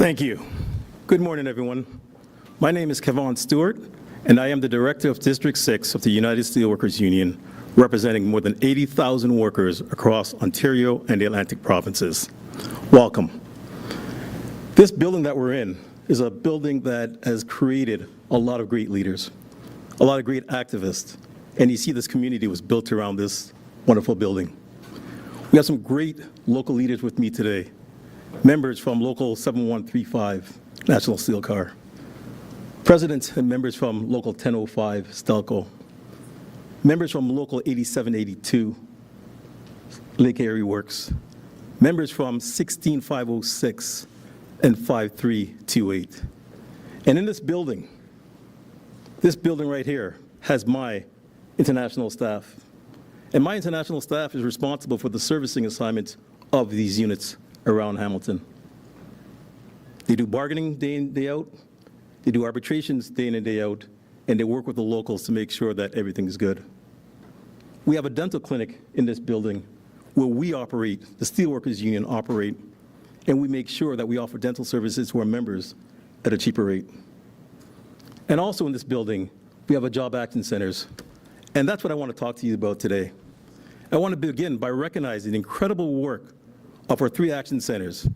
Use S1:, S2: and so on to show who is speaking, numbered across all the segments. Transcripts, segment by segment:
S1: Thank you. Good morning, everyone. My name is Kevon Stewart, and I am the Director of District 6 of the United Steelworkers Union, representing more than 80,000 workers across Ontario and the Atlantic provinces. Welcome. This building that we're in is a building that has created a lot of great leaders, a lot of great activists, and you see this community was built around this wonderful building. We have some great local leaders with me today. Members from Local 7135, National Steel Car. Presidents and members from Local 1005, Stelco. Members from Local 8782, Lake Erie Works. Members from 16506 and 5328. And in this building right here has my international staff. And my international staff is responsible for the servicing assignments of these units around Hamilton. They do bargaining day in, day out, they do arbitrations day in and day out, and they work with the locals to make sure that everything's good. We have a dental clinic in this building where we operate, the Steelworkers Union operate, and we make sure that we offer dental services to our members at a cheaper rate. And also in this building, we have a job action centers, and that's what I want to talk to you about today. I want to begin by recognizing the incredible work of our 3 action centers.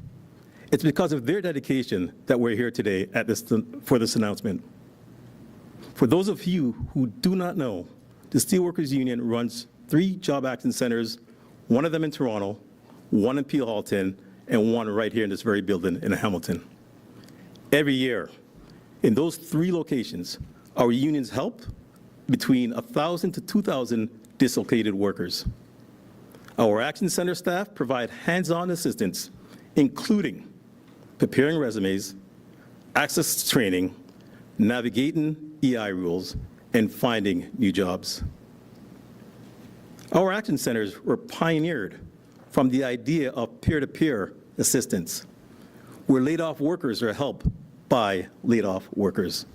S1: It's because of their dedication that we're here today at for this announcement. For those of you who do not know, the Steelworkers Union runs 3 job action centers, one of them in Toronto, one in Peel Halton, and one right here in this very building in Hamilton. Every year, in those 3 locations, our unions help between 1,000 to 2,000 dislocated workers. Our Action Center staff provide hands-on assistance, including preparing resumes, access to training, navigating EI rules, and finding new jobs. Our Action Centers were pioneered from the idea of peer-to-peer assistance, where laid-off workers are helped by laid-off workers.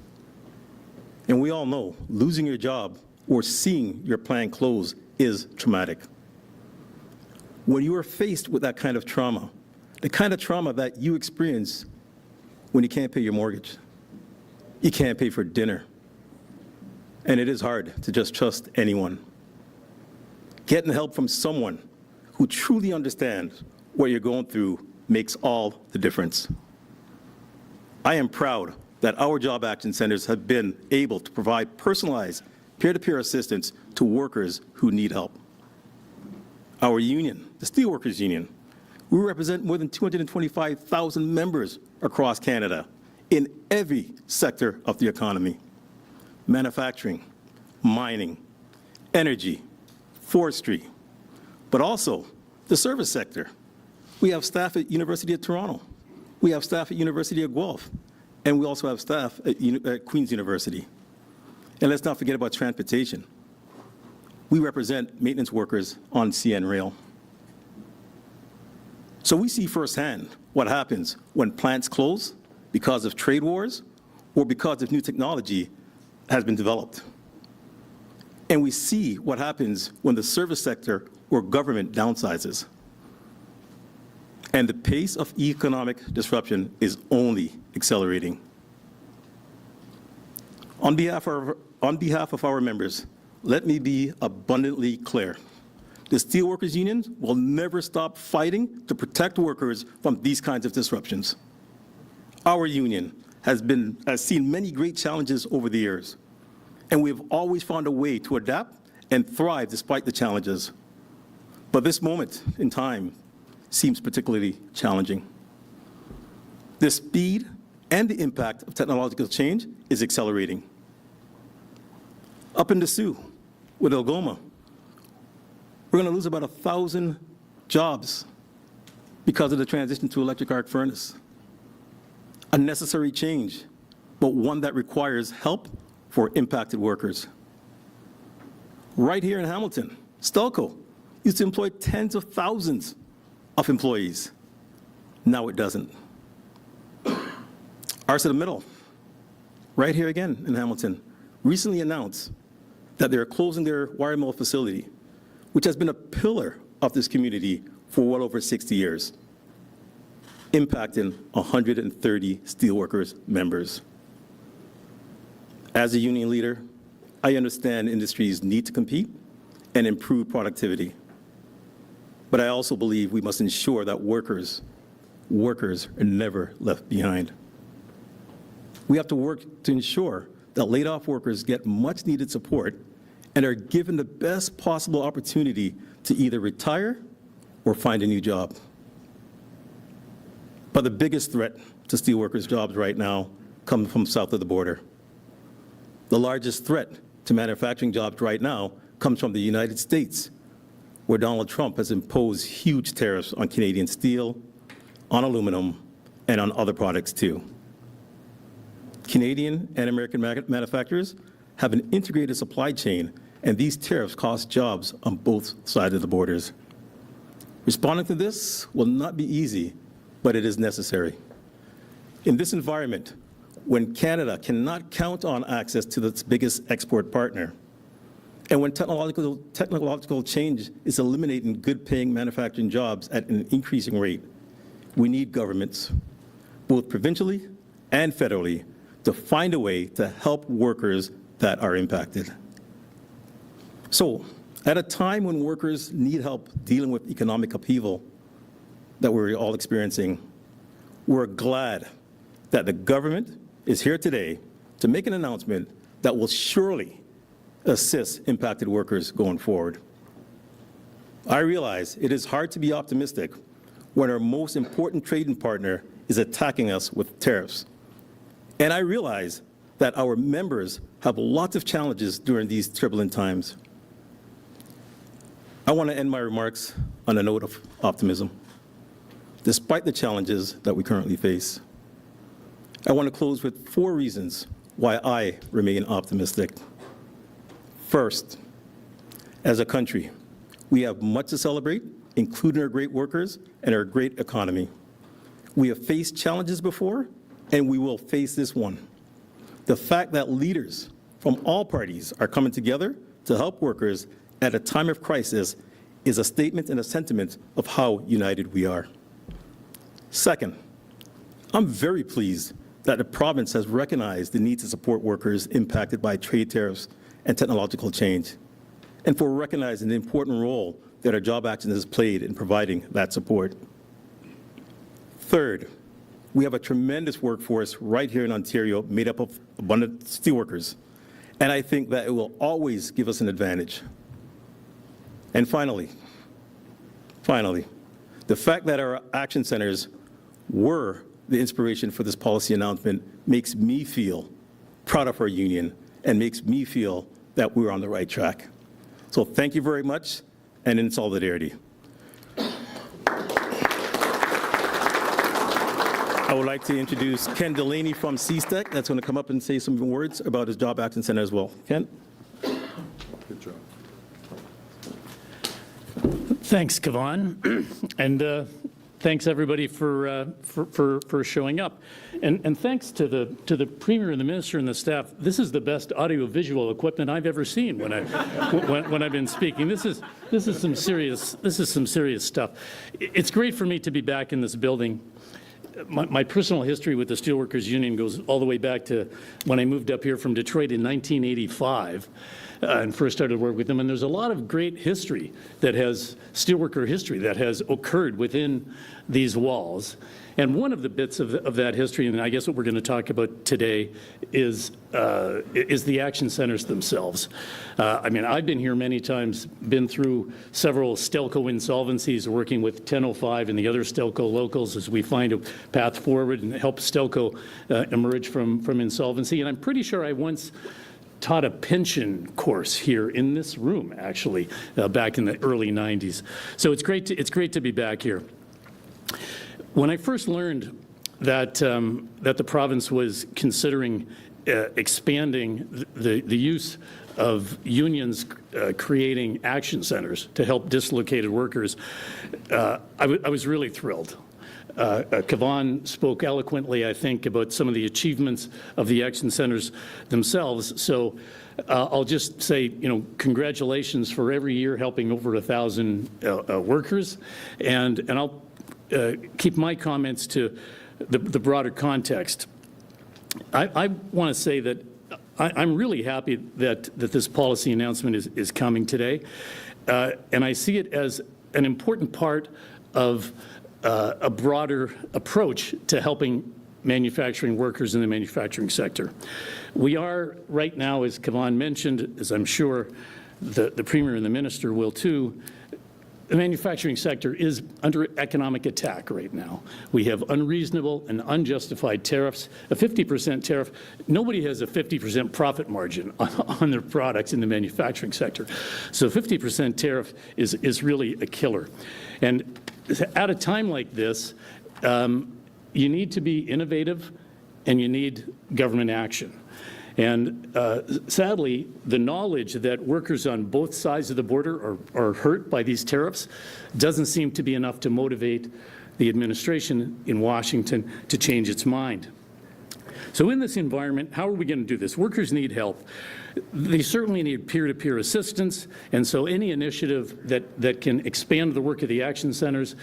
S1: And we all know losing your job or seeing your plant close is traumatic. When you are faced with that kind of trauma, the kind of trauma that you experience when you can't pay your mortgage, you can't pay for dinner, and it is hard to just trust anyone. Getting help from someone who truly understands what you're going through makes all the difference. I am proud that our job action centers have been able to provide personalized peer-to-peer assistance to workers who need help. Our union, the Steelworkers Union, we represent more than 225,000 members across Canada in every sector of the economy: manufacturing, mining, energy, forestry, but also the service sector. We have staff at University of Toronto, we have staff at University of Guelph, and we also have staff at Queen's University. And let's not forget about transportation. We represent maintenance workers on CN Rail. So we see firsthand what happens when plants close because of trade wars or because of new technology has been developed. And we see what happens when the service sector or government downsizes. And the pace of economic disruption is only accelerating. On behalf of our members, let me be abundantly clear. The Steelworkers Union will never stop fighting to protect workers from these kinds of disruptions. Our union has seen many great challenges over the years, and we have always found a way to adapt and thrive despite the challenges. But this moment in time seems particularly challenging. The speed and the impact of technological change is accelerating. Up in the Sioux, with Algoma, we're going to lose about 1,000 jobs because of the transition to electric arc furnace. A necessary change, but one that requires help for impacted workers. Right here in Hamilton, Stelco used to employ tens of thousands of employees. Now it doesn't. ArcelorMittal, right here again in Hamilton, recently announced that they're closing their wire mill facility, which has been a pillar of this community for well over 60 years. impacting 130 steelworkers members. As a union leader, I understand industries need to compete and improve productivity. But I also believe we must ensure that workers are never left behind. We have to work to ensure that laid-off workers get much-needed support and are given the best possible opportunity to either retire or find a new job. But the biggest threat to steelworkers' jobs right now comes from south of the border. The largest threat to manufacturing jobs right now comes from the United States, where Donald Trump has imposed huge tariffs on Canadian steel, on aluminum, and on other products too. Canadian and American manufacturers have an integrated supply chain, and these tariffs cost jobs on both sides of the borders. Responding to this will not be easy, but it is necessary. In this environment, when Canada cannot count on access to its biggest export partner, and when technological change is eliminating good-paying manufacturing jobs at an increasing rate, we need governments, both provincially and federally, to find a way to help workers that are impacted. So, at a time when workers need help dealing with economic upheaval that we're all experiencing, we're glad that the government is here today to make an announcement that will surely assist impacted workers going forward. I realize it is hard to be optimistic when our most important trading partner is attacking us with tariffs. And I realize that our members have lots of challenges during these turbulent times. I want to end my remarks on a note of optimism. Despite the challenges that we currently face, I want to close with 4 reasons why I remain optimistic. First, as a country, we have much to celebrate, including our great workers and our great economy. We have faced challenges before, and we will face this one. The fact that leaders from all parties are coming together to help workers at a time of crisis is a statement and a sentiment of how united we are. Second, I'm very pleased that the province has recognized the need to support workers impacted by trade tariffs and technological change, and for recognizing the important role that our job action has played in providing that support. Third, we have a tremendous workforce right here in Ontario made up of abundant steelworkers, and I think that it will always give us an advantage. And finally, the fact that our action centers were the inspiration for this policy announcement makes me feel proud of our union and makes me feel that we're on the right track. So thank you very much, and in solidarity. I would like to introduce Ken Delaney from CHCH that's going to come up and say some words about his Job Action Center as well. Ken?
S2: Good job.
S3: Thanks, Kevon, and thanks everybody for showing up, and thanks to the Premier and the Minister and the staff. This is the best audiovisual equipment I've ever seen when I've been speaking. This is some serious stuff. It's great for me to be back in this building. My personal history with the Steelworkers Union goes all the way back to when I moved up here from Detroit in 1985 and first started work with them. And there's a lot of great history that has, steelworker history that has occurred within these walls. And one of the bits of that history, and I guess what we're going to talk about today, is the action centers themselves. I mean, I've been here many times, been through several Stelco insolvencies, working with 1005 and the other Stelco locals as we find a path forward and help Stelco emerge from insolvency. And I'm pretty sure I once taught a pension course here in this room, actually, back in the early 90s. So it's great to be back here. When I first learned that the province was considering expanding the use of unions creating action centers to help dislocated workers, I was really thrilled. Kevon spoke eloquently, I think, about some of the achievements of the action centers themselves. So I'll just say, congratulations for every year helping over 1,000 workers, and I'll keep my comments to the broader context. I want to say that I'm really happy that this policy announcement is coming today, and I see it as an important part of a broader approach to helping manufacturing workers in the manufacturing sector. We are right now, as Kavan mentioned, as I'm sure the Premier and the Minister will too, the manufacturing sector is under economic attack right now. We have unreasonable and unjustified tariffs. A 50% tariff, nobody has a 50% profit margin on their products in the manufacturing sector. So 50% tariff is really a killer. And at a time like this, you need to be innovative and you need government action. And sadly, the knowledge that workers on both sides of the border are hurt by these tariffs doesn't seem to be enough to motivate the administration in Washington to change its mind. So in this environment, how are we going to do this? Workers need help. They certainly need peer-to-peer assistance, and so any initiative that can expand the work of the action centers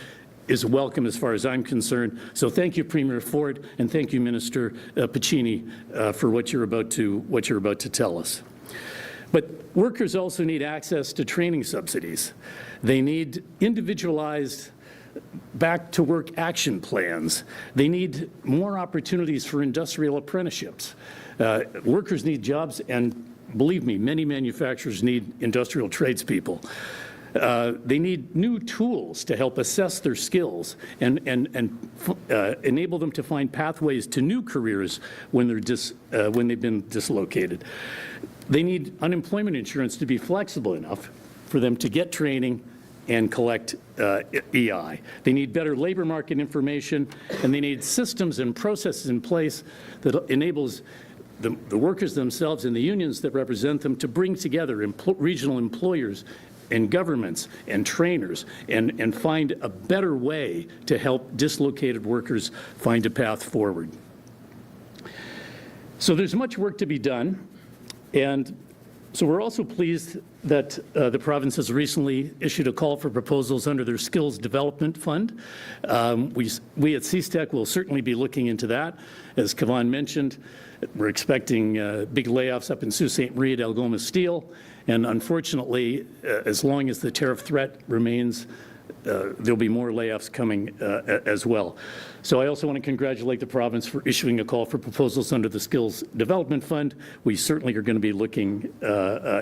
S3: is welcome as far as I'm concerned. So thank you, Premier Ford, and thank you, Minister Piccini, for what you're about to tell us. But workers also need access to training subsidies. They need individualized back-to-work action plans. They need more opportunities for industrial apprenticeships. Workers need jobs, and believe me, many manufacturers need industrial tradespeople. They need new tools to help assess their skills and enable them to find pathways to new careers when they've been dislocated. They need unemployment insurance to be flexible enough for them to get training and collect EI. They need better labor market information, and they need systems and processes in place that enables the workers themselves and the unions that represent them to bring together regional employers and governments and trainers and find a better way to help dislocated workers find a path forward. So there's much work to be done, and so we're also pleased that the province has recently issued a call for proposals under their Skills Development Fund. We at CHCH will certainly be looking into that. As Kavan mentioned, we're expecting big layoffs up in Sault Ste. Marie at Algoma Steel, and unfortunately, as long as the tariff threat remains, there'll be more layoffs coming as well. So I also want to congratulate the province for issuing a call for proposals under the Skills Development Fund. We certainly are going to be looking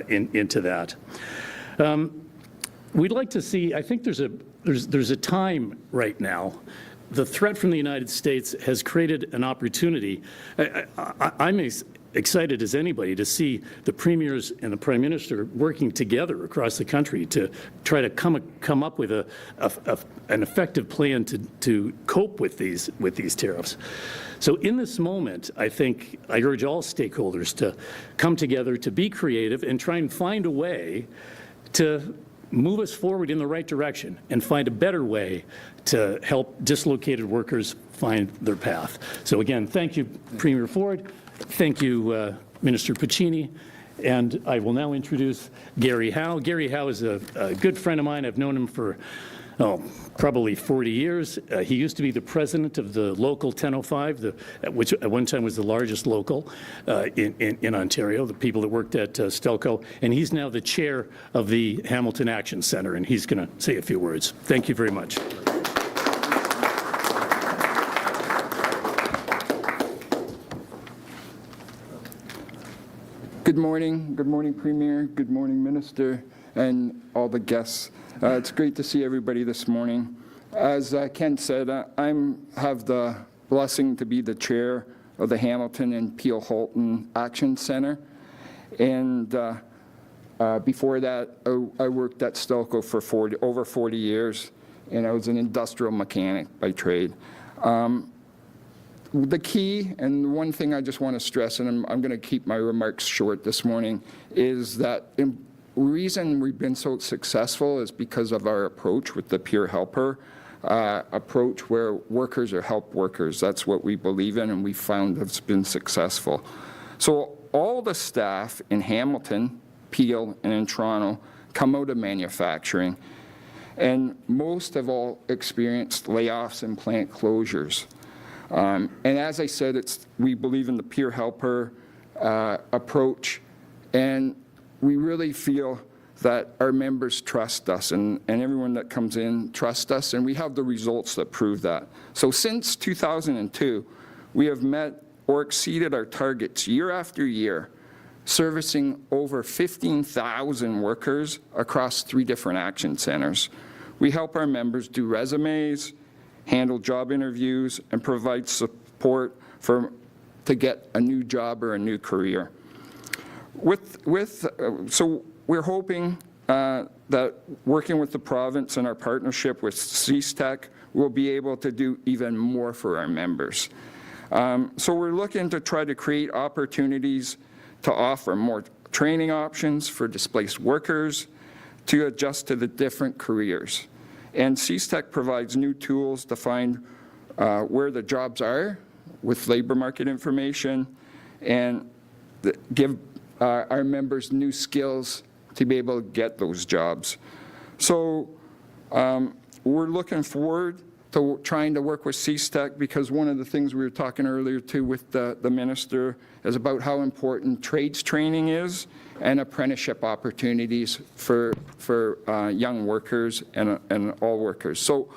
S3: into that. We'd like to see, I think there's a time right now. The threat from the United States has created an opportunity. I'm excited as anybody to see the premiers and the Prime Minister working together across the country to try to come up with an effective plan to cope with these tariffs. So in this moment, I think I urge all stakeholders to come together, to be creative, and try and find a way to move us forward in the right direction and find a better way to help dislocated workers find their path. So again, thank you, Premier Ford. Thank you, Minister Piccini. And I will now introduce Gary Howe. Gary Howe is a good friend of mine. I've known him for, probably 40 years. He used to be the president of the local 1005, which at one time was the largest local in Ontario, the people that worked at Stelco. And he's now the chair of the Hamilton Action Centre, and he's going to say a few words. Thank you very much.
S4: Good morning, Premier. Good morning, Minister, and all the guests. It's great to see everybody this morning. As Kent said, I have the blessing to be the chair of the Hamilton and Peel Halton Action Centre. And before that, I worked at Stelco for over 40 years, and I was an industrial mechanic by trade. The key, and one thing I just want to stress, and I'm going to keep my remarks short this morning, is that the reason we've been so successful is because of our approach with the peer helper approach, where workers are help workers. That's what we believe in, and we found has been successful. So all the staff in Hamilton, Peel, and in Toronto come out of manufacturing. and most have all experienced layoffs and plant closures. And as I said, we believe in the peer helper approach, and we really feel that our members trust us, and everyone that comes in trusts us, and we have the results that prove that. So since 2002, we have met or exceeded our targets year after year, servicing over 15,000 workers across 3 different action centers. We help our members do resumes, handle job interviews, and provide support to get a new job or a new career. So we're hoping that working with the province and our partnership with CHCH, we'll be able to do even more for our members. So we're looking to try to create opportunities to offer more training options for displaced workers to adjust to the different careers. And CHCH provides new tools to find where the jobs are with labor market information and give our members new skills to be able to get those jobs. So we're looking forward to trying to work with CHCH, because one of the things we were talking earlier too with the minister is about how important trades training is and apprenticeship opportunities for young workers and all workers. So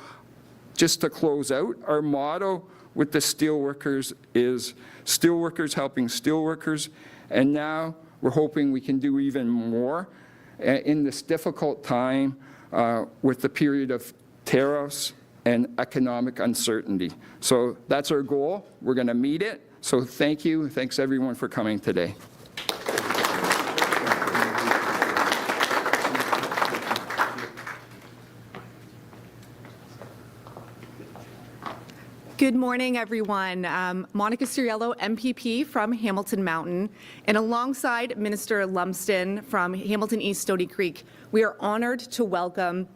S4: just to close out, our motto with the steelworkers is steelworkers helping steelworkers, and now we're hoping we can do even more in this difficult time with the period of tariffs and economic uncertainty. So that's our goal. We're going to meet it. So thank you. Thanks everyone for coming today.
S5: Good morning, everyone. Monica Ciriello, MPP from Hamilton Mountain, and alongside Minister Lumsden from Hamilton East Stony Creek, we are honored to welcome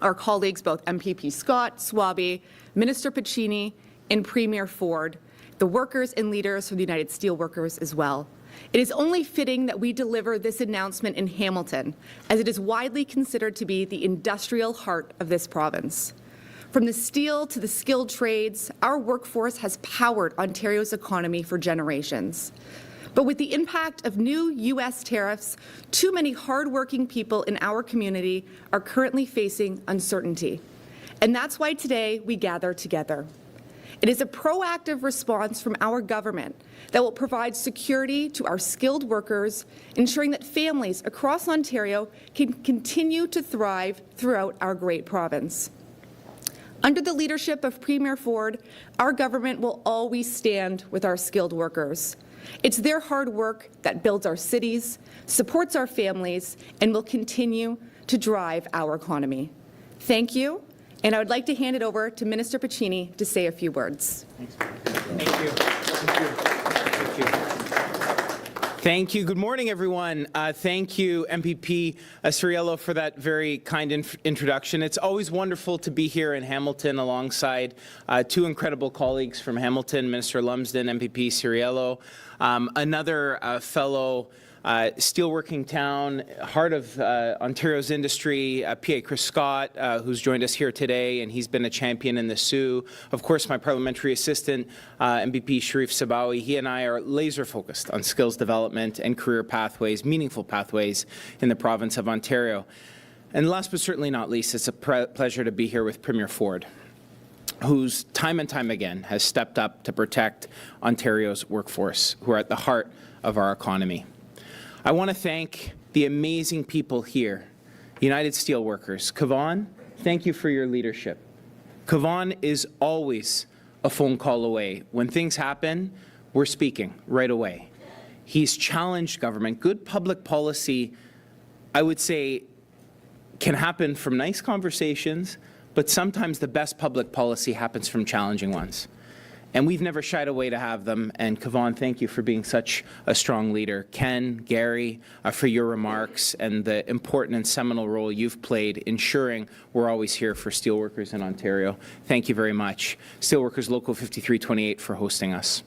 S5: our colleagues, both MPP Scott, Swaby, Minister Piccini, and Premier Ford, the workers and leaders from the United Steelworkers as well. It is only fitting that we deliver this announcement in Hamilton, as it is widely considered to be the industrial heart of this province. From the steel to the skilled trades, our workforce has powered Ontario's economy for generations. But with the impact of new U.S. tariffs, too many hardworking people in our community are currently facing uncertainty. And that's why today we gather together. It is a proactive response from our government that will provide security to our skilled workers, ensuring that families across Ontario can continue to thrive throughout our great province. Under the leadership of Premier Ford, our government will always stand with our skilled workers. It's their hard work that builds our cities, supports our families, and will continue to drive our economy. Thank you, and I would like to hand it over to Minister Piccini to say a few words.
S6: Thank you. Thank you. Good morning, everyone. Thank you, MPP Ciriello, for that very kind introduction. It's always wonderful to be here in Hamilton alongside 2 incredible colleagues from Hamilton, Minister Lumsden, MPP Ciriello, another fellow steelworking town, heart of Ontario's industry, PA Chris Scott, who's joined us here today, and he's been a champion in the Sioux. Of course, my parliamentary assistant, MPP Sharif Sabawi. He and I are laser focused on skills development and career pathways, meaningful pathways in the province of Ontario. And last but certainly not least, it's a pleasure to be here with Premier Ford, who's time and time again has stepped up to protect Ontario's workforce, who are at the heart of our economy. I want to thank the amazing people here, United Steelworkers. Kevon, thank you for your leadership. Kevon is always a phone call away. When things happen, we're speaking right away. He's challenged government. Good public policy, I would say, can happen from nice conversations, but sometimes the best public policy happens from challenging ones. And we've never shied away to have them. And Kevon, thank you for being such a strong leader. Ken, Gary, for your remarks and the important and seminal role you've played ensuring we're always here for steelworkers in Ontario. Thank you very much. Steelworkers Local 5328 for hosting us.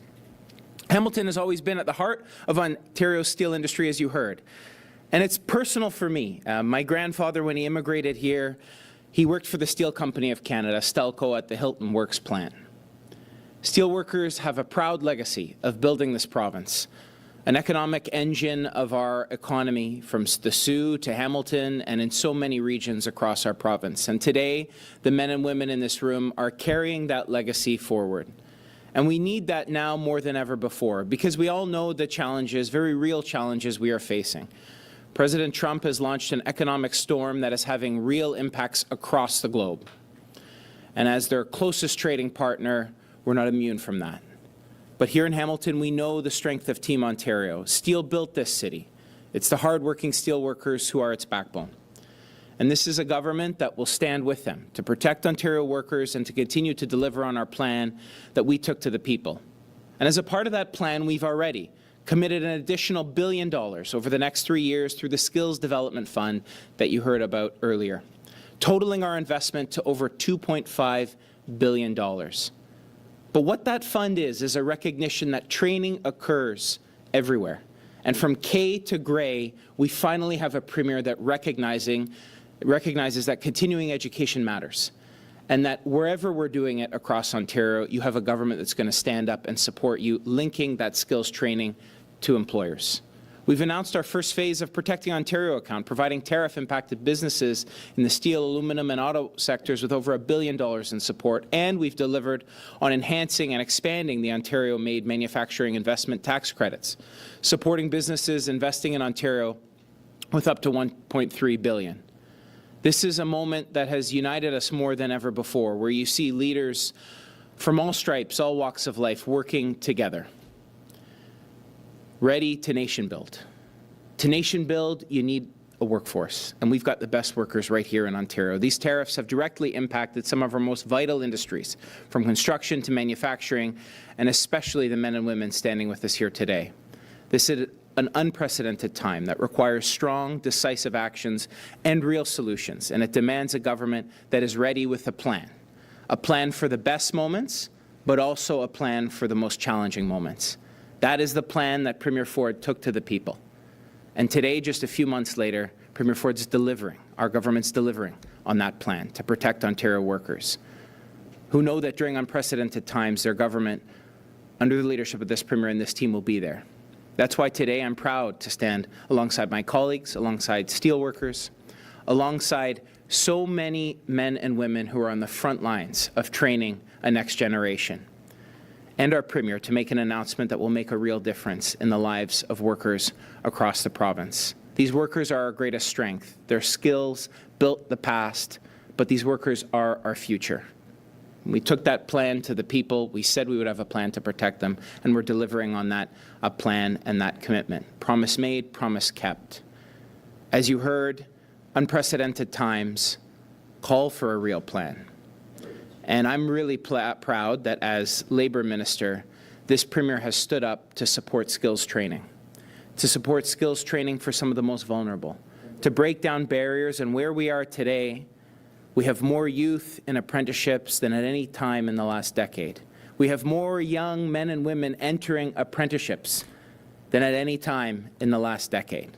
S6: Hamilton has always been at the heart of Ontario's steel industry, as you heard. And it's personal for me. My grandfather, when he immigrated here, He worked for the Steel Company of Canada, Stelco, at the Hilton Works plant. Steelworkers have a proud legacy of building this province, an economic engine of our economy from the Soo to Hamilton and in so many regions across our province. And today, the men and women in this room are carrying that legacy forward. And we need that now more than ever before, because we all know the challenges, very real challenges we are facing. President Trump has launched an economic storm that is having real impacts across the globe. And as their closest trading partner, we're not immune from that. But here in Hamilton, we know the strength of Team Ontario. Steel built this city. It's the hardworking steelworkers who are its backbone. And this is a government that will stand with them to protect Ontario workers and to continue to deliver on our plan that we took to the people. And as a part of that plan, we've already committed an additional $1 billion over the next 3 years through the Skills Development Fund that you heard about earlier, totaling our investment to over $2.5 billion. But what that fund is a recognition that training occurs everywhere. And from K to Grey, we finally have a premier that recognizes that continuing education matters, and that wherever we're doing it across Ontario, you have a government that's going to stand up and support you, linking that skills training to employers. We've announced our first phase of Protecting Ontario account, providing tariff-impacted businesses in the steel, aluminum, and auto sectors with over $1 billion in support, and we've delivered on enhancing and expanding the Ontario-made manufacturing investment tax credits, supporting businesses investing in Ontario with up to $1.3 billion. This is a moment that has united us more than ever before, where you see leaders from all stripes, all walks of life, working together, ready to nation build. To nation build, you need a workforce, and we've got the best workers right here in Ontario. These tariffs have directly impacted some of our most vital industries, from construction to manufacturing, and especially the men and women standing with us here today. This is an unprecedented time that requires strong, decisive actions and real solutions, and it demands a government that is ready with a plan for the best moments, but also a plan for the most challenging moments. That is the plan that Premier Ford took to the people. And today, just a few months later, Premier Ford's delivering, our government's delivering on that plan to protect Ontario workers, who know that during unprecedented times, their government, under the leadership of this Premier and this team, will be there. That's why today I'm proud to stand alongside my colleagues, alongside steelworkers, alongside so many men and women who are on the front lines of training a next generation, and our Premier to make an announcement that will make a real difference in the lives of workers across the province. These workers are our greatest strength. Their skills built the past, but these workers are our future. We took that plan to the people. We said we would have a plan to protect them, and we're delivering on that plan and that commitment. Promise made, promise kept. As you heard, unprecedented times call for a real plan. And I'm really proud that as Labour Minister, this Premier has stood up to support skills training for some of the most vulnerable, to break down barriers. And where we are today, we have more youth in apprenticeships than at any time in the last decade. We have more young men and women entering apprenticeships than at any time in the last decade.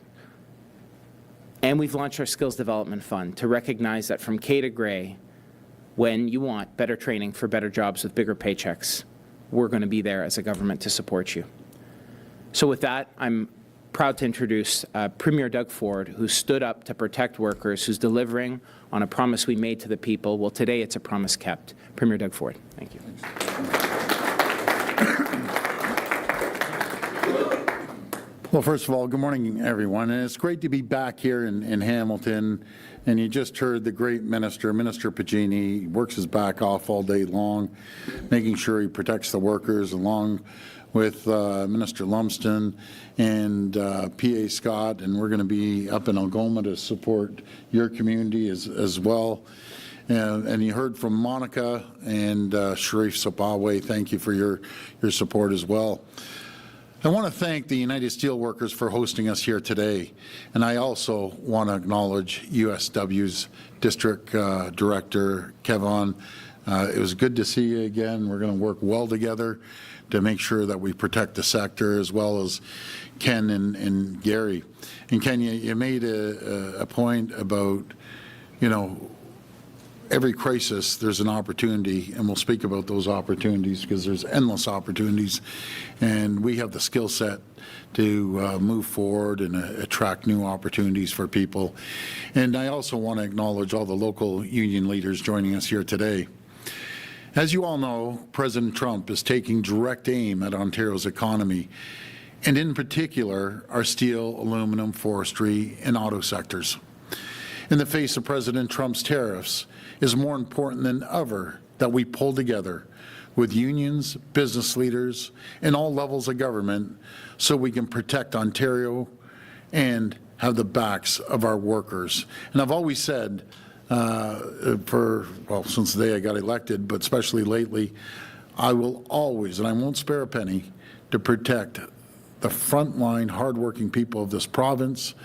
S6: And we've launched our Skills Development Fund to recognize that from K to Grey, when you want better training for better jobs with bigger paychecks, we're going to be there as a government to support you. So with that, I'm proud to introduce Premier Doug Ford, who stood up to protect workers, who's delivering on a promise we made to the people. Well, today it's a promise kept. Premier Doug Ford. Thank you.
S2: Well, first of all, good morning, everyone. And it's great to be back here in Hamilton. And you just heard the great minister, Minister Piccini. He works his back off all day long, making sure he protects the workers, along with Minister Lumsden and PA Scott. And we're going to be up in Algoma to support your community as well. And you heard from Monica and Sharif Sabawe. Thank you for your support as well. I want to thank the United Steelworkers for hosting us here today, and I also want to acknowledge USW's District Director, Kevon. It was good to see you again. We're going to work well together to make sure that we protect the sector, as well as Ken and Gary. And Ken, you made a point about, every crisis, there's an opportunity, and we'll speak about those opportunities because there's endless opportunities, and we have the skill set to move forward and attract new opportunities for people. And I also want to acknowledge all the local union leaders joining us here today. As you all know, President Trump is taking direct aim at Ontario's economy, and in particular, our steel, aluminum, forestry, and auto sectors. In the face of President Trump's tariffs, it is more important than ever that we pull together with unions, business leaders, and all levels of government so we can protect Ontario and have the backs of our workers. And I've always said, since the day I got elected, but especially lately, I will always, and I won't spare a penny, to protect the frontline, hardworking people of this province,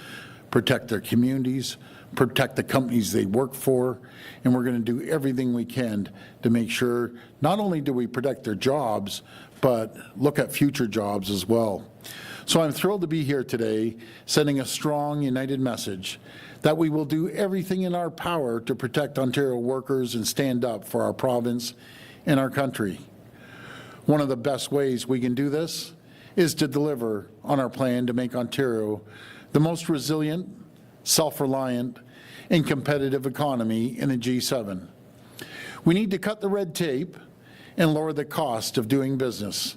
S2: protect their communities, protect the companies they work for, and we're going to do everything we can to make sure not only do we protect their jobs, but look at future jobs as well. So I'm thrilled to be here today, sending a strong, united message that we will do everything in our power to protect Ontario workers and stand up for our province and our country. One of the best ways we can do this is to deliver on our plan to make Ontario the most resilient, self-reliant, and competitive economy in the G7. We need to cut the red tape and lower the cost of doing business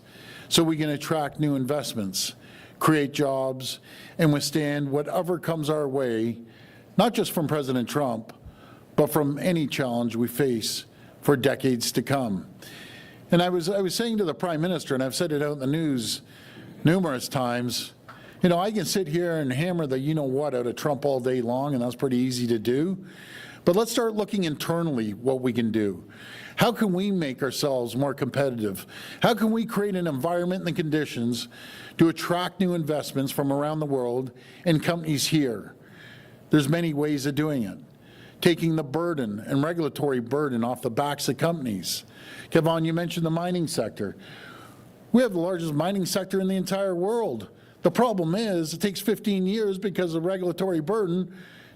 S2: so we can attract new investments, create jobs, and withstand whatever comes our way, not just from President Trump, but from any challenge we face for decades to come. And I was saying to the Prime Minister, and I've said it out in the news numerous times, you know, I can sit here and hammer the you-know-what out of Trump all day long, and that's pretty easy to do. But let's start looking internally what we can do. How can we make ourselves more competitive? How can we create an environment and the conditions to attract new investments from around the world and companies here? There's many ways of doing it. Taking the burden and regulatory burden off the backs of companies. Kevon, you mentioned the mining sector. We have the largest mining sector in the entire world. The problem is it takes 15 years because of regulatory burden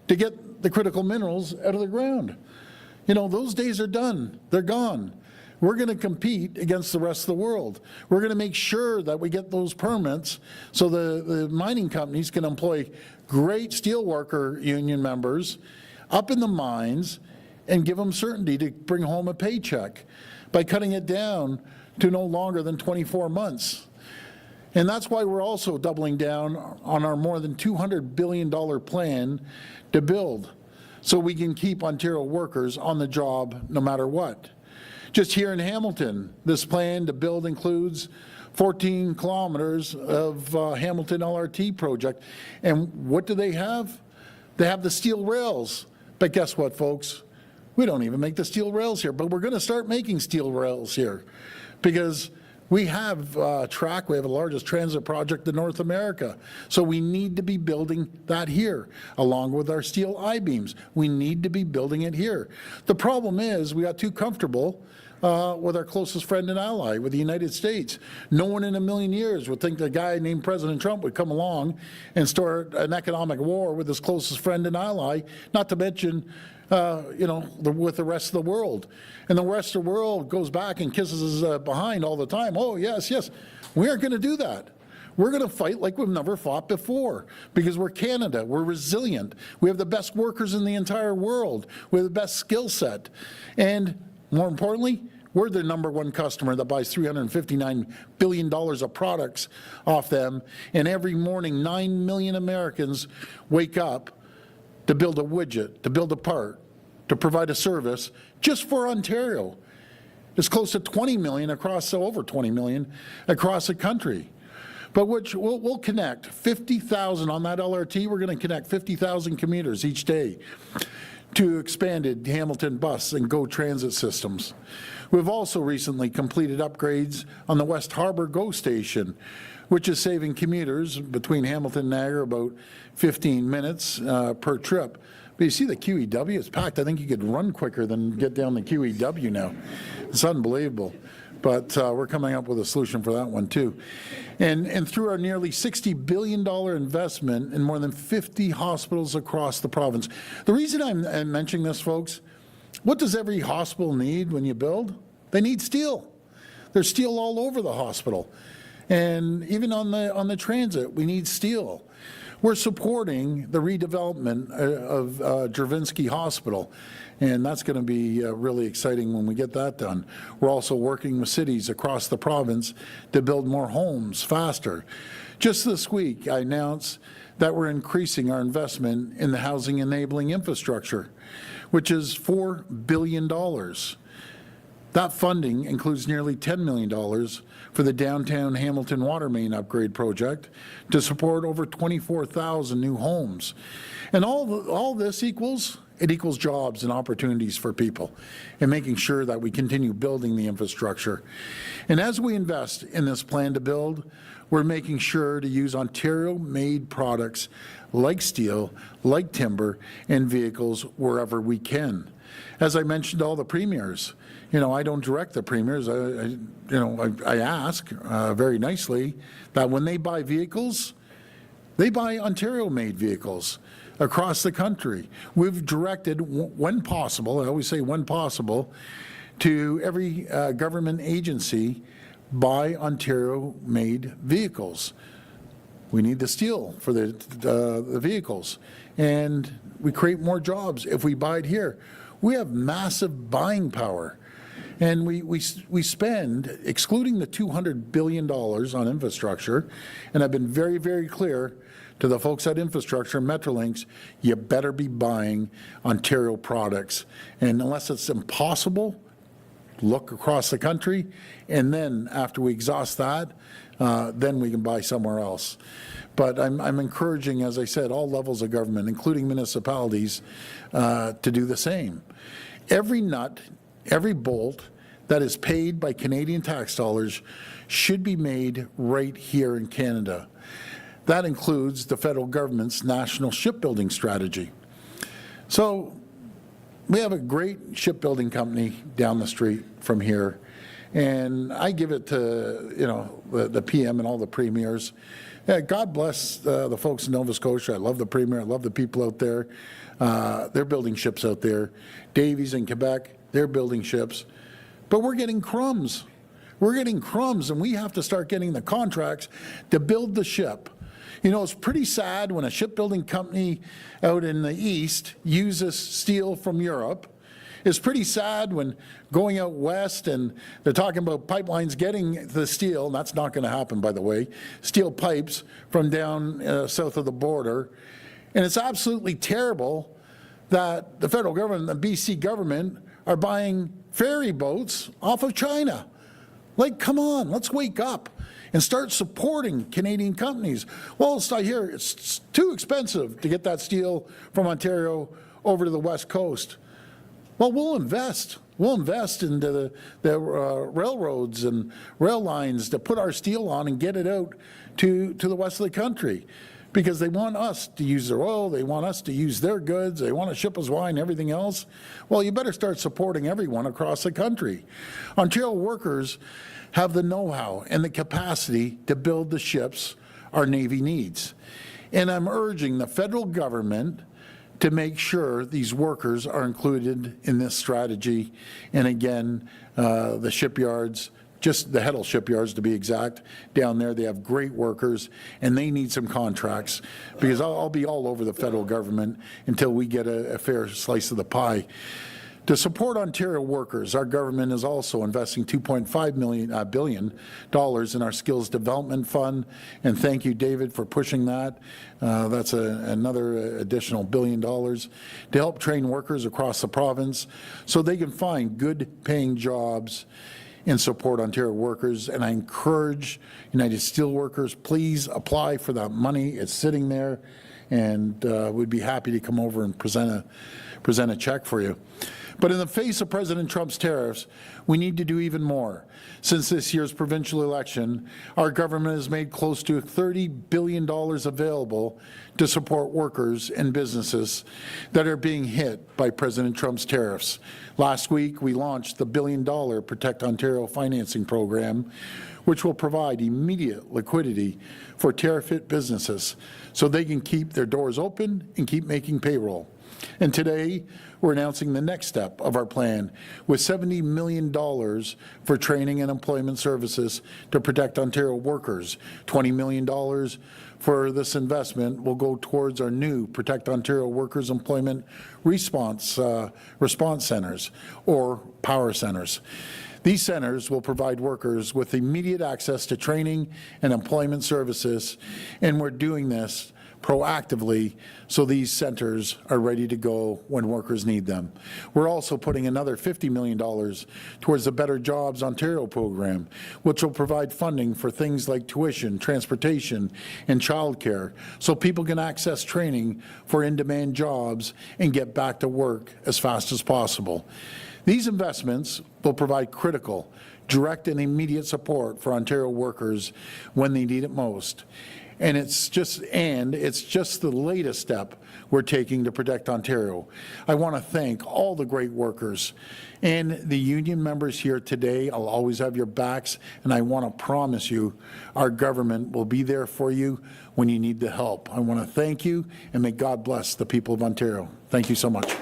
S2: to get the critical minerals out of the ground. You know, those days are done. They're gone. We're going to compete against the rest of the world. We're going to make sure that we get those permits so the mining companies can employ great steelworker union members up in the mines and give them certainty to bring home a paycheck by cutting it down to no longer than 24 months. And that's why we're also doubling down on our more than $200 billion plan to build so we can keep Ontario workers on the job no matter what. Just here in Hamilton, this plan to build includes 14 kilometers of Hamilton LRT project. And what do they have? They have the steel rails. But guess what, folks? We don't even make the steel rails here, but we're going to start making steel rails here because we have track, we have the largest transit project in North America. So we need to be building that here, along with our steel I-beams. We need to be building it here. The problem is we got too comfortable with our closest friend and ally, with the United States. No one in a million years would think the guy named President Trump would come along and start an economic war with his closest friend and ally, not to mention with the rest of the world. And the rest of the world goes back and kisses us behind all the time. Oh, yes, yes. We aren't going to do that. We're going to fight like we've never fought before because we're Canada. We're resilient. We have the best workers in the entire world. We have the best skill set. And more importantly, we're their #1 customer that buys $359 billion of products off them. And every morning, 9 million Americans wake up to build a widget, to build a part, to provide a service just for Ontario. It's close to 20 million across, over 20 million across the country. But which we'll connect 50,000 on that LRT. We're going to connect 50,000 commuters each day to expanded Hamilton bus and GO transit systems. We've also recently completed upgrades on the West Harbour GO station, which is saving commuters between Hamilton and Niagara about 15 minutes per trip. But you see the QEW, it's packed. I think you could run quicker than get down the QEW now. It's unbelievable. But we're coming up with a solution for that one too. And through our nearly $60 billion investment in more than 50 hospitals across the province. The reason I'm mentioning this, folks, What does every hospital need when you build? They need steel. There's steel all over the hospital. And even on the transit, we need steel. We're supporting the redevelopment of Dravinsky Hospital, and that's going to be really exciting when we get that done. We're also working with cities across the province to build more homes faster. Just this week, I announced that we're increasing our investment in the housing enabling infrastructure, which is $4 billion. That funding includes nearly $10 million for the downtown Hamilton water main upgrade project to support over 24,000 new homes. And all this equals jobs and opportunities for people and making sure that we continue building the infrastructure. And as we invest in this plan to build, we're making sure to use Ontario-made products like steel, like timber, and vehicles wherever we can. As I mentioned to all the premiers, I don't direct the premiers. I ask very nicely that when they buy vehicles, they buy Ontario-made vehicles across the country. We've directed, when possible, I always say when possible, to every government agency, buy Ontario-made vehicles. We need the steel for the vehicles, and we create more jobs if we buy it here. We have massive buying power. And we spend, excluding the $200 billion on infrastructure, and I've been very, very clear to the folks at Infrastructure and Metrolinx, you better be buying Ontario products. And unless it's impossible, look across the country, and then after we exhaust that, then we can buy somewhere else. But I'm encouraging, as I said, all levels of government, including municipalities, to do the same. Every nut, every bolt that is paid by Canadian tax dollars should be made right here in Canada. That includes the federal government's national shipbuilding strategy. So we have a great shipbuilding company down the street from here, and I give it to the PM and all the premiers. Yeah, God bless the folks in Nova Scotia. I love the premier. I love the people out there. They're building ships out there. Davies in Quebec, they're building ships. But we're getting crumbs. We're getting crumbs, and we have to start getting the contracts to build the ship. It's pretty sad when a shipbuilding company out in the east uses steel from Europe. It's pretty sad when going out west and they're talking about pipelines getting the steel, and that's not going to happen, by the way, steel pipes from down south of the border. And it's absolutely terrible that the federal government, the BC government, are buying ferry boats off of China. Like, come on, let's wake up and start supporting Canadian companies. Well, I hear it's too expensive to get that steel from Ontario over to the West Coast. Well, we'll invest. We'll invest into the railroads and rail lines to put our steel on and get it out to the west of the country, because they want us to use their oil, they want us to use their goods, they want to ship us wine and everything else. Well, you better start supporting everyone across the country. Ontario workers have the know-how and the capacity to build the ships our Navy needs. And I'm urging the federal government to make sure these workers are included in this strategy. And again, the shipyards, just the Heddle shipyards to be exact, down there, they have great workers, and they need some contracts, because I'll be all over the federal government until we get a fair slice of the pie. To support Ontario workers, our government is also investing $2.5 billion in our Skills Development Fund, and thank you, David, for pushing that. That's another additional $1 billion to help train workers across the province so they can find good-paying jobs and support Ontario workers. And I encourage United Steelworkers, please apply for that money. It's sitting there, and we'd be happy to come over and present a check for you. But in the face of President Trump's tariffs, we need to do even more. Since this year's provincial election, our government has made close to $30 billion available to support workers and businesses that are being hit by President Trump's tariffs. Last week, we launched the $1 billion Protect Ontario financing program, which will provide immediate liquidity for tariff-hit businesses so they can keep their doors open and keep making payroll. And today, we're announcing the next step of our plan with $70 million for training and employment services to protect Ontario workers. $20 million for this investment will go towards our new Protect Ontario Workers Employment Response Centers, or Power Centers. These centers will provide workers with immediate access to training and employment services, and we're doing this proactively so these centers are ready to go when workers need them. We're also putting another $50 million towards the Better Jobs Ontario program, which will provide funding for things like tuition, transportation, and childcare, so people can access training for in-demand jobs and get back to work as fast as possible. These investments will provide critical, direct, and immediate support for Ontario workers when they need it most. And it's just the latest step we're taking to protect Ontario. I want to thank all the great workers and the union members here today. I'll always have your backs, and I want to promise you our government will be there for you when you need the help. I want to thank you, and may God bless the people of Ontario. Thank you so much.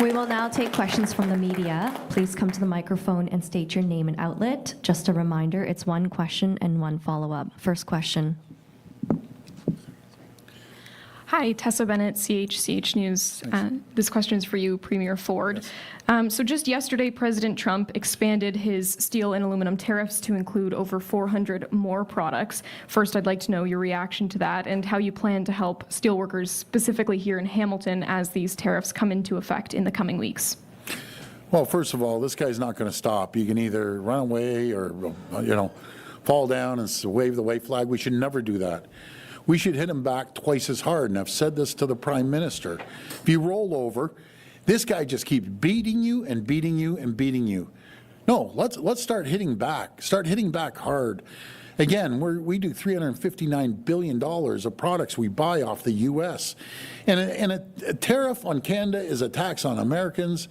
S7: We will now take questions from the media. Please come to the microphone and state your name and outlet. Just a reminder, it's one question and one follow-up. First question.
S8: Hi, Tessa Bennett, CHCH News. This question is for you, Premier Ford. So just yesterday, President Trump expanded his steel and aluminum tariffs to include over 400 more products. First, I'd like to know your reaction to that and how you plan to help steelworkers, specifically here in Hamilton, as these tariffs come into effect in the coming weeks.
S2: Well, first of all, this guy's not going to stop. You can either run away or, fall down and wave the white flag. We should never do that. We should hit him back twice as hard, and I've said this to the Prime Minister. If you roll over, this guy just keeps beating you and beating you and beating you. No, let's start hitting back. Start hitting back hard. Again, we do $359 billion of products we buy off the U.S. And a tariff on Canada is a tax on Americans.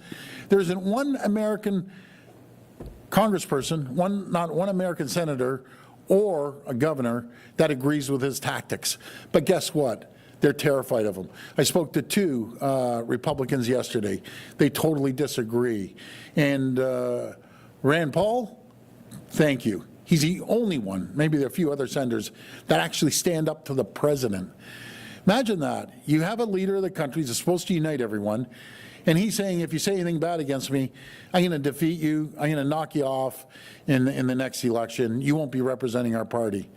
S2: There isn't one American congressperson, not one American senator or a governor that agrees with his tactics. But guess what? They're terrified of him. I spoke to two Republicans yesterday. They totally disagree. And Rand Paul, thank you. He's the only one, maybe there are a few other senators, that actually stand up to the president. Imagine that. You have a leader of the country that's supposed to unite everyone, and he's saying, if you say anything bad against me, I'm going to defeat you, I'm going to knock you off in the next election. You won't be representing our party.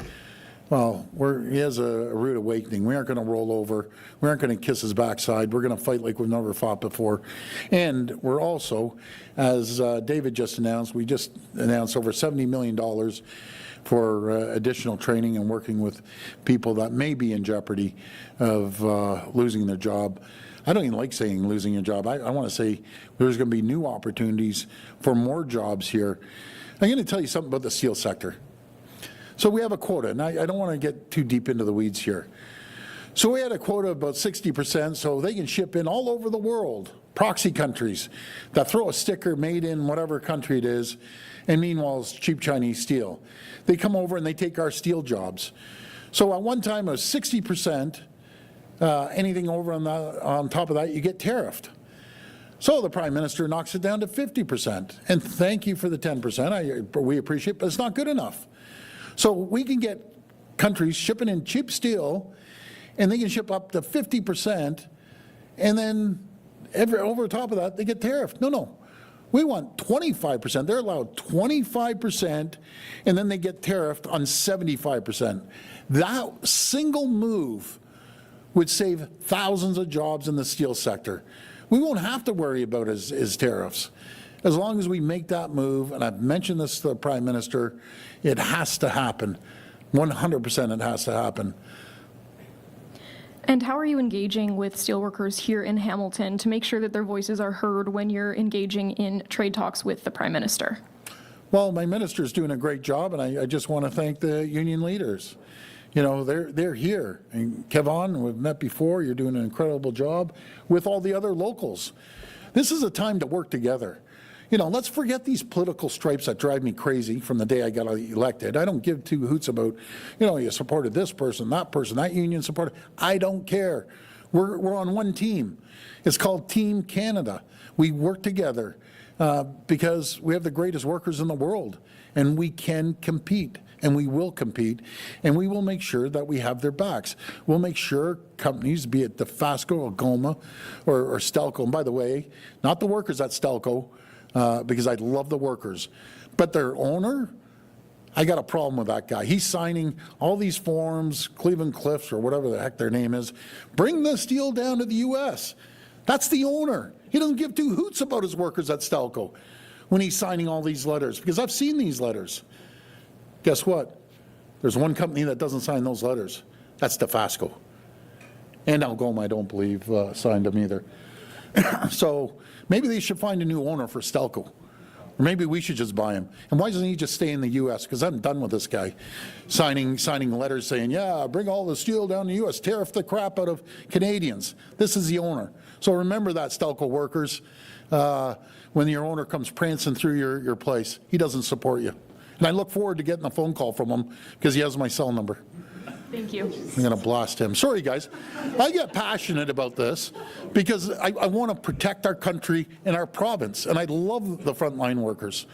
S2: Well, he has a rude awakening. We aren't going to roll over. We aren't going to kiss his backside. We're going to fight like we've never fought before. And we're also, as David just announced, we just announced over $70 million for additional training and working with people that may be in jeopardy of losing their job. I don't even like saying losing your job. I want to say there's going to be new opportunities for more jobs here. I'm going to tell you something about the steel sector. So we have a quota, and I don't want to get too deep into the weeds here. So we had a quota of about 60%, so they can ship in all over the world, proxy countries that throw a sticker made in whatever country it is, and meanwhile it's cheap Chinese steel. They come over and they take our steel jobs. So at one time it was 60%, anything over on top of that you get tariffed. So the Prime Minister knocks it down to 50%, and thank you for the 10%, we appreciate it, but it's not good enough. So we can get countries shipping in cheap steel, and they can ship up to 50%, and then over top of that, they get tariffed. No. We want 25%. They're allowed 25%, and then they get tariffed on 75%. That single move would save thousands of jobs in the steel sector. We won't have to worry about his tariffs. As long as we make that move, and I've mentioned this to the Prime Minister, it has to happen. 100% it has to happen.
S8: And how are you engaging with steelworkers here in Hamilton to make sure that their voices are heard when you're engaging in trade talks with the Prime Minister?
S2: Well, my minister's doing a great job, and I just want to thank the union leaders. You know, they're here. And Kevon, we've met before, you're doing an incredible job with all the other locals. This is a time to work together. let's forget these political stripes that drive me crazy from the day I got elected. I don't give two hoots about, you supported this person, that union supported. I don't care. We're on one team. It's called Team Canada. We work together because we have the greatest workers in the world, and we can compete, and we will compete, and we will make sure that we have their backs. We'll make sure companies, be it Dofasco, Algoma, or Stelco, and by the way, not the workers at Stelco, because I love the workers, but their owner, I got a problem with that guy. He's signing all these forms, Cleveland Cliffs or whatever the heck their name is, bring the steel down to the U.S. That's the owner. He doesn't give two hoots about his workers at Stelco when he's signing all these letters, because I've seen these letters. Guess what? There's one company that doesn't sign those letters. That's Dofasco. And Algoma, I don't believe, signed them either. So maybe they should find a new owner for Stelco. Or maybe we should just buy him. And why doesn't he just stay in the U.S.? Because I'm done with this guy signing letters saying, yeah, bring all the steel down to the U.S., tariff the crap out of Canadians. This is the owner. So remember that, Stelco workers, when your owner comes prancing through your place. He doesn't support you. And I look forward to getting a phone call from him because he has my cell number.
S8: Thank you.
S2: I'm going to blast him. Sorry, guys. I get passionate about this because I want to protect our country and our province, and I love the frontline workers.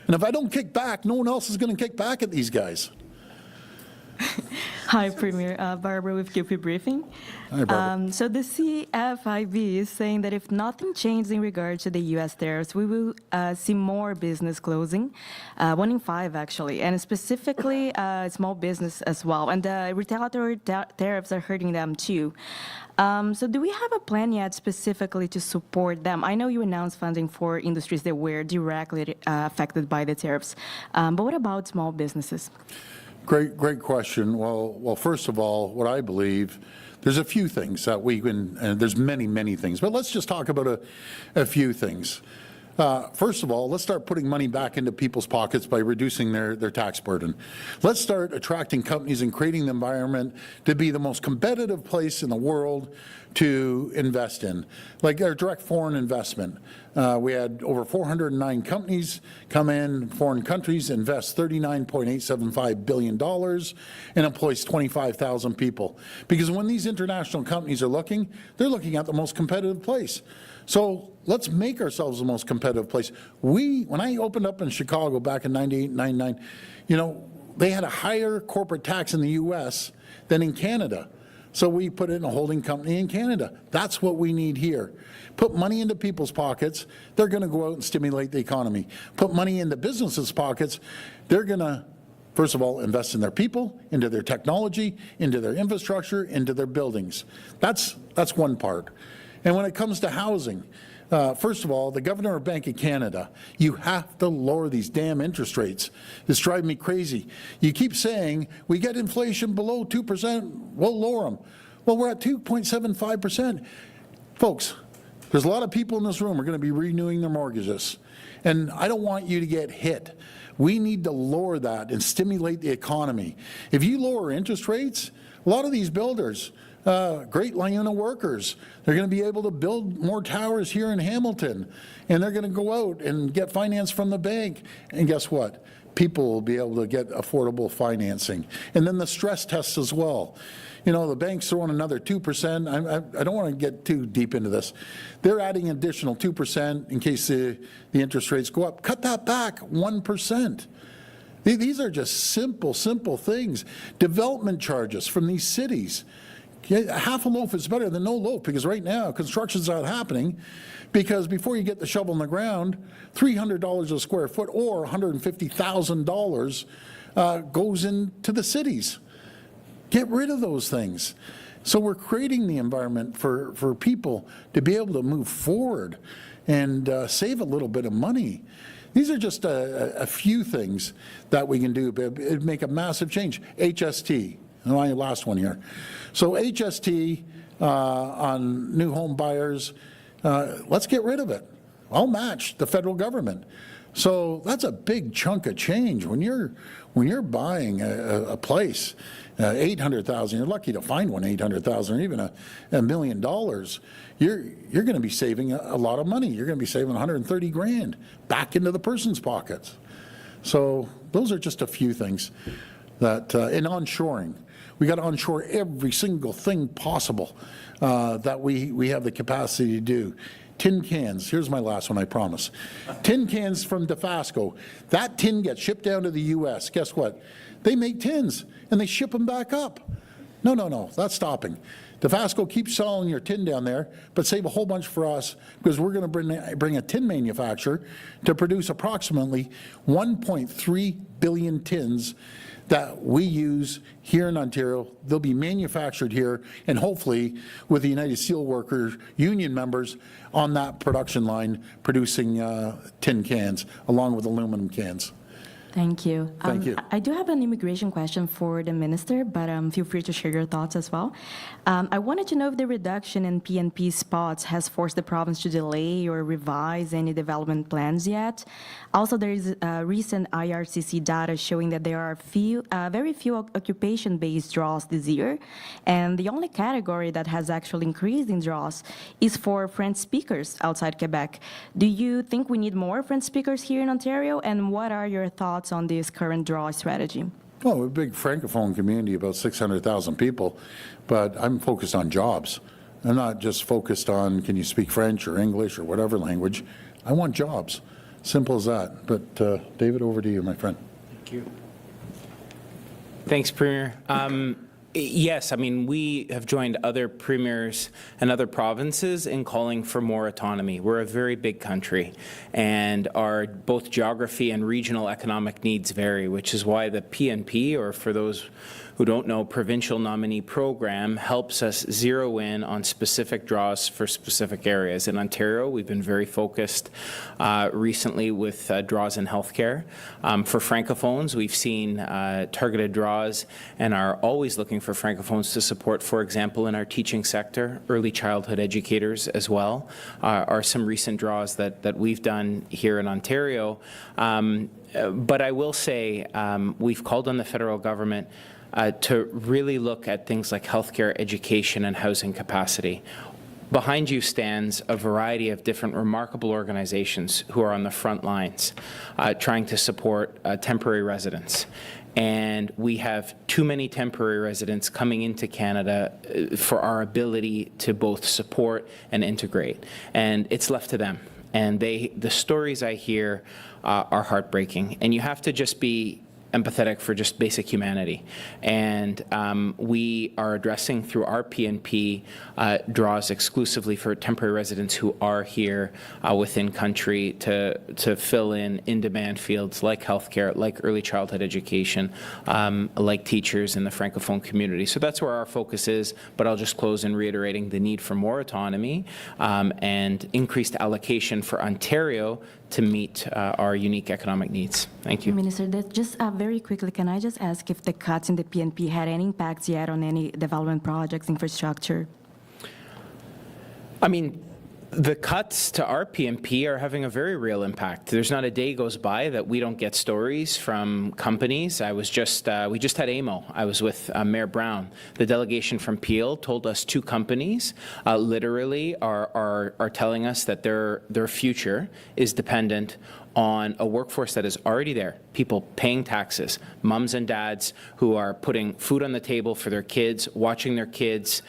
S2: And if I don't kick back, no one else is going to kick back at these guys.
S9: Hi, Premier. Barbara with QP Briefing.
S2: Hi, Barbara.
S9: So the CFIB is saying that if nothing changes in regard to the U.S. tariffs, we will see more business closing, 1 in 5 actually, and specifically small business as well. And the retaliatory tariffs are hurting them too. So do we have a plan yet specifically to support them? I know you announced funding for industries that were directly affected by the tariffs, but what about small businesses?
S2: Great question. Well, first of all, what I believe, there's a few things that we can, and there's many things, but let's just talk about a few things. First of all, let's start putting money back into people's pockets by reducing their tax burden. Let's start attracting companies and creating the environment to be the most competitive place in the world to invest in, like our direct foreign investment. We had over 409 companies come in, foreign countries, invest $39.875 billion and employs 25,000 people. Because when these international companies are looking, they're looking at the most competitive place. So let's make ourselves the most competitive place. When I opened up in Chicago back in 98, 99, they had a higher corporate tax in the U.S. than in Canada. So we put in a holding company in Canada. That's what we need here. Put money into people's pockets. They're going to go out and stimulate the economy. Put money into businesses' pockets. They're going to, first of all, invest in their people, into their technology, into their infrastructure, into their buildings. That's one part. And when it comes to housing, first of all, the Governor of Bank of Canada, you have to lower these damn interest rates. It's driving me crazy. You keep saying, we get inflation below 2%, we'll lower them. Well, we're at 2.75%. Folks, there's a lot of people in this room who are going to be renewing their mortgages. And I don't want you to get hit. We need to lower that and stimulate the economy. If you lower interest rates, a lot of these builders, great line of workers, they're going to be able to build more towers here in Hamilton, and they're going to go out and get finance from the bank. And guess what? People will be able to get affordable financing. And then the stress tests as well. The bank's throwing another 2%. I don't want to get too deep into this. They're adding an additional 2% in case the interest rates go up. Cut that back 1%. These are just simple things. Development charges from these cities. Half a loaf is better than no loaf, because right now construction's not happening because before you get the shovel in the ground, $300 a square foot or $150,000 goes into the cities. Get rid of those things. So we're creating the environment for people to be able to move forward and save a little bit of money. These are just a few things that we can do, but it'd make a massive change. HST. My last one here. So HST on new home buyers, let's get rid of it. I'll match the federal government. So that's a big chunk of change. When you're buying a place, 800,000, you're lucky to find one 800,000 or even $1 million. You're going to be saving a lot of money. You're going to be saving 130 grand back into the person's pockets. So those are just a few things that in onshoring, we got to onshore every single thing possible that we have the capacity to do. Tin cans, here's my last one, I promise. Tin cans from Dofasco. That tin gets shipped down to the U.S. Guess what? They make tins, and they ship them back up. No, that's stopping. Dofasco keeps selling your tin down there, but save a whole bunch for us, because we're going to bring a tin manufacturer to produce approximately 1.3 billion tins that we use here in Ontario. They'll be manufactured here, and hopefully with the United Steelworkers Union members on that production line producing tin cans along with aluminum cans.
S9: Thank you.
S2: Thank you.
S9: I do have an immigration question for the minister, but feel free to share your thoughts as well. I wanted to know if the reduction in PNP spots has forced the province to delay or revise any development plans yet. Also, there is recent IRCC data showing that there are very few occupation-based draws this year, and the only category that has actually increased in draws is for French speakers outside Quebec. Do you think we need more French speakers here in Ontario, and what are your thoughts on this current draw strategy?
S2: Well, we're a big Francophone community, about 600,000 people, but I'm focused on jobs. I'm not just focused on can you speak French or English or whatever language. I want jobs. Simple as that. But David, over to you, my friend.
S6: Thank you. Thanks, Premier. Yes, I mean, we have joined other premiers and other provinces in calling for more autonomy. We're a very big country, and our both geography and regional economic needs vary, which is why the PNP, or for those who don't know, provincial nominee program, helps us zero in on specific draws for specific areas. In Ontario, we've been very focused recently with draws in healthcare. For Francophones, we've seen targeted draws and are always looking for Francophones to support, for example, in our teaching sector. Early childhood educators as well are some recent draws that we've done here in Ontario. But I will say we've called on the federal government to really look at things like healthcare, education, and housing capacity. Behind you stands a variety of different remarkable organizations who are on the front lines trying to support temporary residents. And we have too many temporary residents coming into Canada for our ability to both support and integrate. And it's left to them. And the stories I hear are heartbreaking. And you have to just be empathetic for just basic humanity. And we are addressing through our PNP draws exclusively for temporary residents who are here within country to fill in demand fields like healthcare, like early childhood education, like teachers in the Francophone community. So that's where our focus is, but I'll just close in reiterating the need for more autonomy and increased allocation for Ontario to meet our unique economic needs. Thank you.
S9: Minister, just very quickly, can I just ask if the cuts in the PNP had any impacts yet on any development projects, infrastructure?
S6: I mean, the cuts to our PNP are having a very real impact. There's not a day goes by that we don't get stories from companies. We just had AMO. I was with Mayor Brown. The delegation from Peel told us 2 companies literally are telling us that their future is dependent on a workforce that is already there, people paying taxes, mums and dads who are putting food on the table for their kids, watching their kids,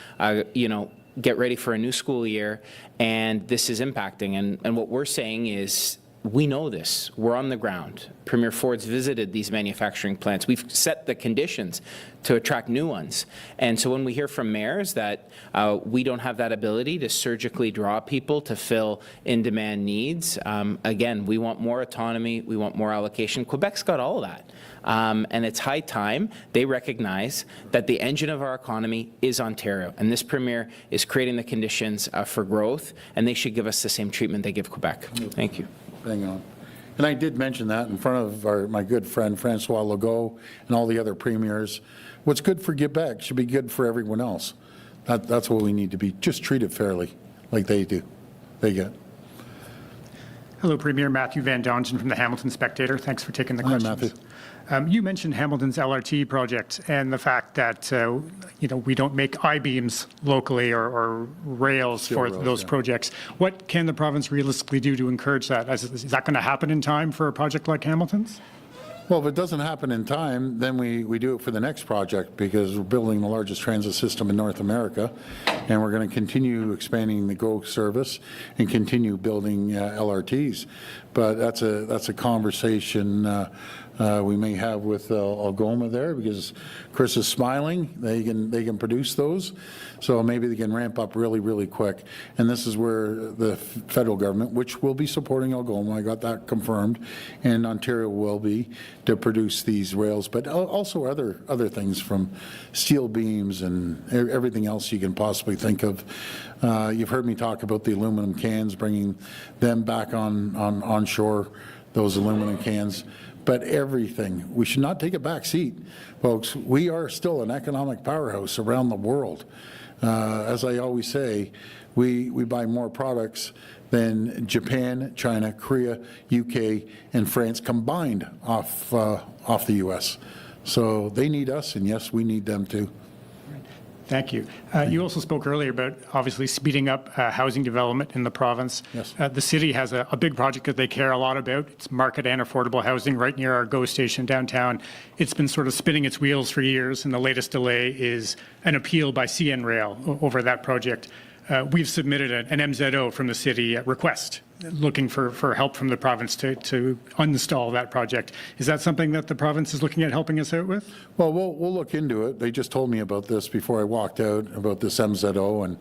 S6: get ready for a new school year, and this is impacting. And what we're saying is, we know this. We're on the ground. Premier Ford's visited these manufacturing plants. We've set the conditions to attract new ones. And so when we hear from mayors that we don't have that ability to surgically draw people to fill in-demand needs, again, we want more autonomy, we want more allocation. Quebec's got all of that. And it's high time they recognize that the engine of our economy is Ontario. And this Premier is creating the conditions for growth, and they should give us the same treatment they give Quebec. Thank you.
S2: Hang on. And I did mention that in front of my good friend Francois Legault and all the other premiers. What's good for Quebec should be good for everyone else. That's what we need to be. Just treat it fairly, like they do. They get.
S10: Hello, Premier. Matthew Van Dongen from the Hamilton Spectator. Thanks for taking the
S2: Hi,
S10: questions.
S2: Matthew.
S10: You mentioned Hamilton's LRT project and the fact that we don't make I-beams locally or rails for
S2: rails,
S10: those
S2: yeah.
S10: projects. What can the province realistically do to encourage that? Is that going to happen in time for a project like Hamilton's?
S2: Well, if it doesn't happen in time, then we do it for the next project because we're building the largest transit system in North America, and we're going to continue expanding the GO service and continue building LRTs. But that's a conversation we may have with Algoma there because Chris is smiling. They can produce those, so maybe they can ramp up really, really quick. And this is where the federal government, which will be supporting Algoma, I got that confirmed, and Ontario will be, to produce these rails, but also other things from steel beams and everything else you can possibly think of. You've heard me talk about the aluminum cans, bringing them back onshore, those aluminum cans. But everything, we should not take a back seat, folks. We are still an economic powerhouse around the world. As I always say, we buy more products than Japan, China, Korea, UK, and France combined off the U.S. So they need us, and yes, we need them too.
S10: Thank you. You also spoke earlier about obviously speeding up housing development in the province.
S2: Yes.
S10: The city has a big project that they care a lot about. It's market and affordable housing right near our GO station downtown. It's been sort of spinning its wheels for years, and the latest delay is an appeal by CN Rail over that project. We've submitted an MZO from the city request looking for help from the province to uninstall that project. Is that something that the province is looking at helping us out with?
S2: Well, we'll look into it. They just told me about this before I walked out, about this MZO, and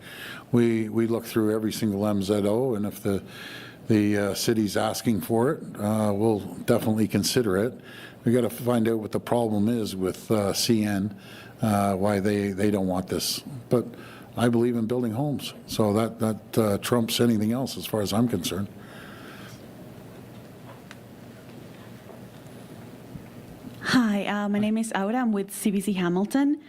S2: we look through every single MZO, and if the city's asking for it, we'll definitely consider it. We got to find out what the problem is with CN, why they don't want this. But I believe in building homes, so that trumps anything else as far as I'm concerned.
S11: Hi, my name is Aura. I'm with CBC Hamilton.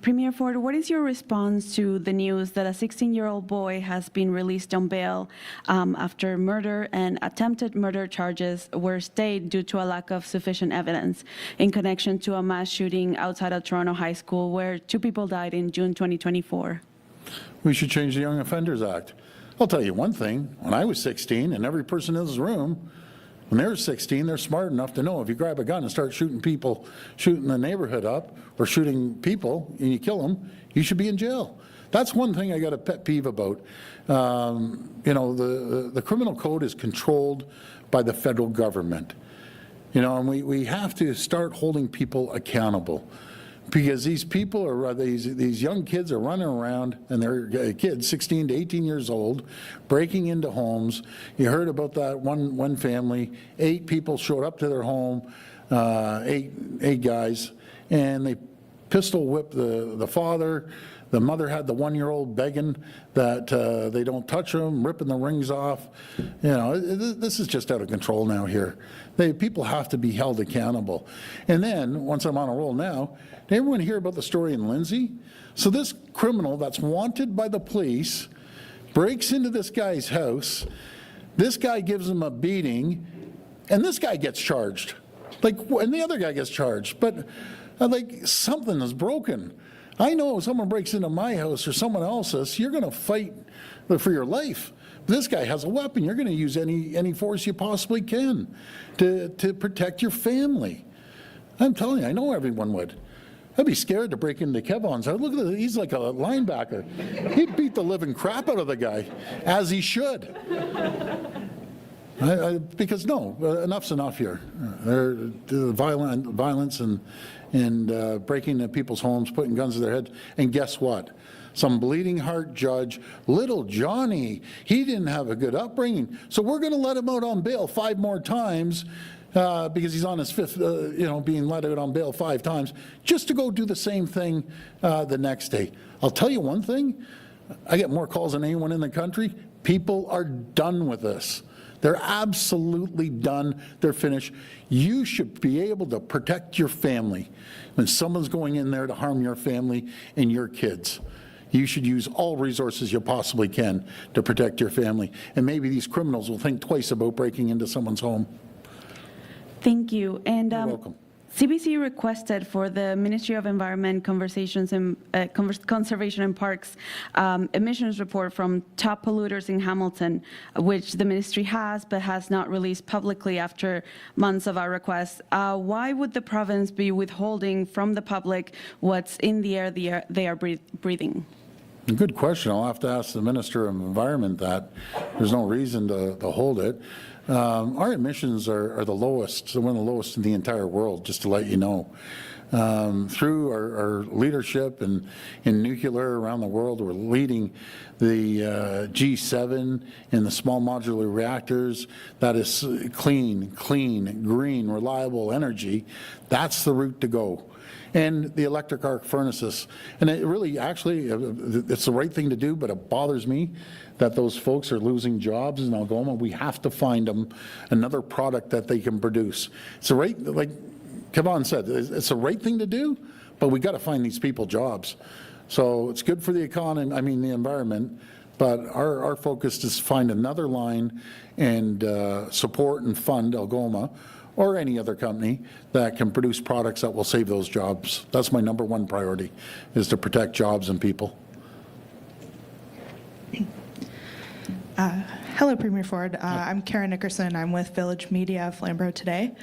S11: Premier Ford, what is your response to the news that a 16-year-old boy has been released on bail after murder and attempted murder charges were stayed due to a lack of sufficient evidence in connection to a mass shooting outside of Toronto High School where 2 people died in June 2024?
S2: We should change the Young Offenders Act. I'll tell you one thing. When I was 16, and every person in this room, when they're 16, they're smart enough to know if you grab a gun and start shooting people, shooting the neighborhood up, or shooting people, and you kill them, you should be in jail. That's one thing I got a pet peeve about. The criminal code is controlled by the federal government. And we have to start holding people accountable. Because these people are, these young kids are running around, and they're kids, 16 to 18 years old, breaking into homes. You heard about that one family, 8 people showed up to their home, eight guys, and they pistol whipped the father. The mother had the 1-year-old begging that they don't touch them, ripping the rings off. This is just out of control now here. People have to be held accountable. And then, once I'm on a roll now, did everyone hear about the story in Lindsay? So this criminal that's wanted by the police breaks into this guy's house. This guy gives him a beating, and this guy gets charged. And the other guy gets charged. But something is broken. I know if someone breaks into my house or someone else's, you're going to fight for your life. This guy has a weapon. You're going to use any force you possibly can to protect your family. I'm telling you, I know everyone would. I'd be scared to break into Kevon's house. Look at this, he's like a linebacker. He'd beat the living crap out of the guy, as he should. Because enough's enough here. The violence and breaking into people's homes, putting guns to their heads, and guess what? Some bleeding heart judge, little Johnny, he didn't have a good upbringing, so we're going to let him out on bail 5 more times because he's on his 5th, being let out on bail 5 times, just to go do the same thing the next day. I'll tell you one thing, I get more calls than anyone in the country. People are done with this. They're absolutely done. They're finished. You should be able to protect your family when someone's going in there to harm your family and your kids. you should use all resources you possibly can to protect your family. And maybe these criminals will think twice about breaking into someone's home.
S11: Thank you. And
S2: You're welcome.
S11: CBC requested for the Ministry of Environment, Conservation and Parks emissions report from top polluters in Hamilton, which the ministry has but has not released publicly after months of our requests. Why would the province be withholding from the public what's in the air they are breathing?
S2: Good question. I'll have to ask the Minister of Environment that. There's no reason to hold it. Our emissions are the lowest, one of the lowest in the entire world, just to let you know. Through our leadership in nuclear around the world, we're leading the G7 in the small modular reactors. That is clean, green, reliable energy. That's the route to go. And the electric arc furnaces. And it really, actually, it's the right thing to do, but it bothers me that those folks are losing jobs in Algoma. We have to find them another product that they can produce. It's the right, like Kevon said, it's the right thing to do, but we got to find these people jobs. So it's good for the economy, the environment, but our focus is to find another line and support and fund Algoma or any other company that can produce products that will save those jobs. That's my number one priority, is to protect jobs and people.
S12: Hello, Premier Ford. I'm Karen Nickerson. I'm with Village Media Flamborough today.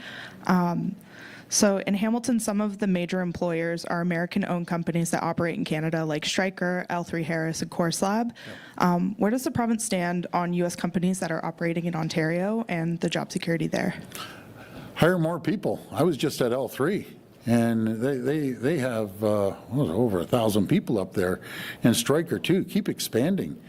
S12: So in Hamilton, some of the major employers are American-owned companies that operate in Canada, like Stryker, L3 Harris, and Course Lab. Where does the province stand on U.S. companies that are operating in Ontario and the job security there?
S2: Hire more people. I was just at L3, and they have over 1,000 people up there, and Stryker too. Keep expanding,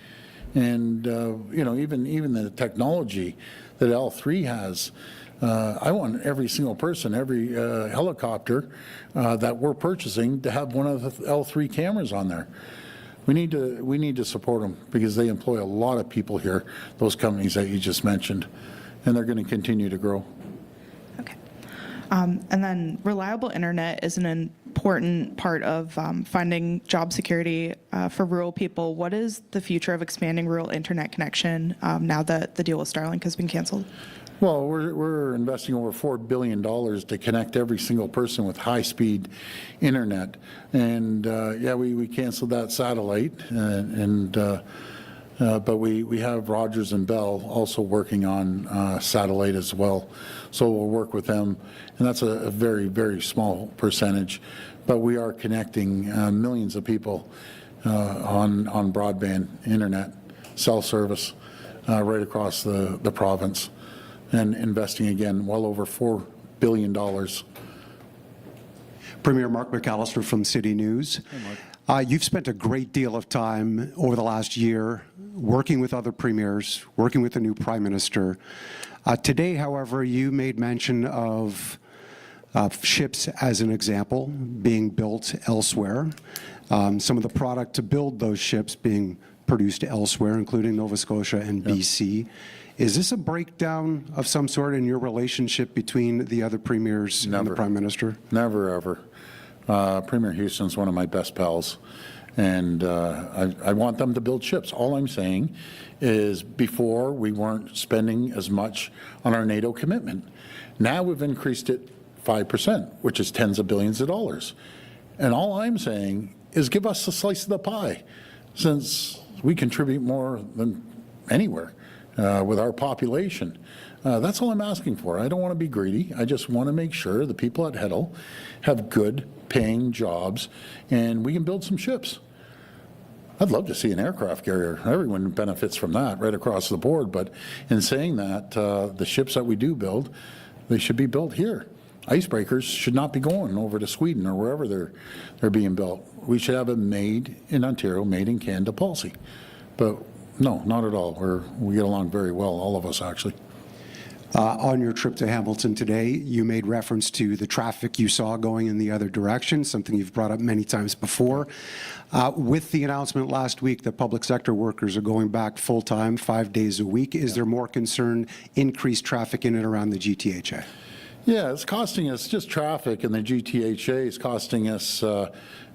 S2: and even the technology that L3 has. I want every single person, every helicopter that we're purchasing to have one of the L3 cameras on there. We need to support them because they employ a lot of people here. Those companies that you just mentioned, and they're going to continue to grow.
S12: Okay. And then reliable internet is an important part of finding job security for rural people. What is the future of expanding rural internet connection now that the deal with Starlink has been canceled?
S2: Well, we're investing over $4 billion to connect every single person with high-speed internet. And we canceled that satellite, but we have Rogers and Bell also working on satellite as well. So we'll work with them, and that's a very, very small percentage. But we are connecting millions of people on broadband internet, cell service, right across the province, and investing again well over $4 billion.
S13: Premier Mark McAllister from City News. You've spent a great deal of time over the last year working with other premiers, working with the new Prime Minister. Today, however, you made mention of ships as an example being built elsewhere. Some of the product to build those ships being produced elsewhere, including Nova Scotia and BC. Is this a breakdown of some sort in your relationship between the other premiers and the Prime Minister?
S2: Never, ever. Premier Houston's one of my best pals, and I want them to build ships. All I'm saying is before we weren't spending as much on our NATO commitment. Now we've increased it 5%, which is tens of billions of dollars. And all I'm saying is give us a slice of the pie, since we contribute more than anywhere with our population. That's all I'm asking for. I don't want to be greedy. I just want to make sure the people at Heddle have good paying jobs and we can build some ships. I'd love to see an aircraft carrier. Everyone benefits from that right across the board. But in saying that, the ships that we do build, they should be built here. Icebreakers should not be going over to Sweden or wherever they're being built. We should have a made in Ontario, made in Canada policy. But no, not at all. We get along very well, all of us actually.
S13: On your trip to Hamilton today, you made reference to the traffic you saw going in the other direction, something you've brought up many times before. With the announcement last week that public sector workers are going back full-time, 5 days a week, is there more concern, increased traffic in and around the GTHA?
S2: Yeah, it's costing us just traffic, and the GTHA is costing us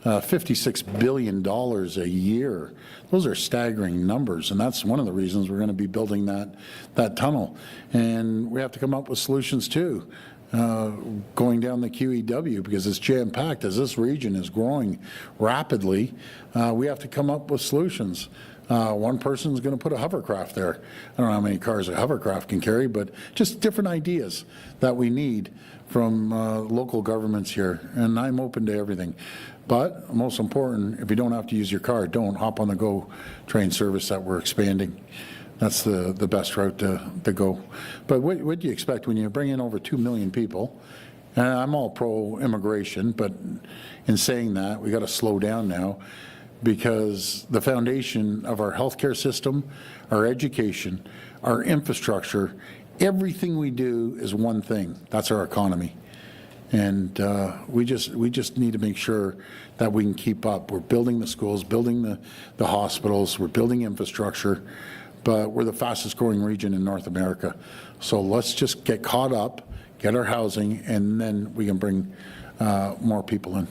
S2: $56 billion a year. Those are staggering numbers, and that's one of the reasons we're going to be building that tunnel. And we have to come up with solutions too. Going down the QEW, because it's jam-packed. As this region is growing rapidly, we have to come up with solutions. One person's going to put a hovercraft there. I don't know how many cars a hovercraft can carry, but just different ideas that we need from local governments here, and I'm open to everything. But most important, if you don't have to use your car, don't hop on the GO train service that we're expanding. That's the best route to go. But what do you expect when you bring in over 2 million people? And I'm all pro-immigration, but in saying that, we got to slow down now, because the foundation of our healthcare system, our education, our infrastructure, everything we do is one thing. That's our economy. And we just need to make sure that we can keep up. We're building the schools, building the hospitals, we're building infrastructure, but we're the fastest growing region in North America. So let's just get caught up, get our housing, and then we can bring more people in.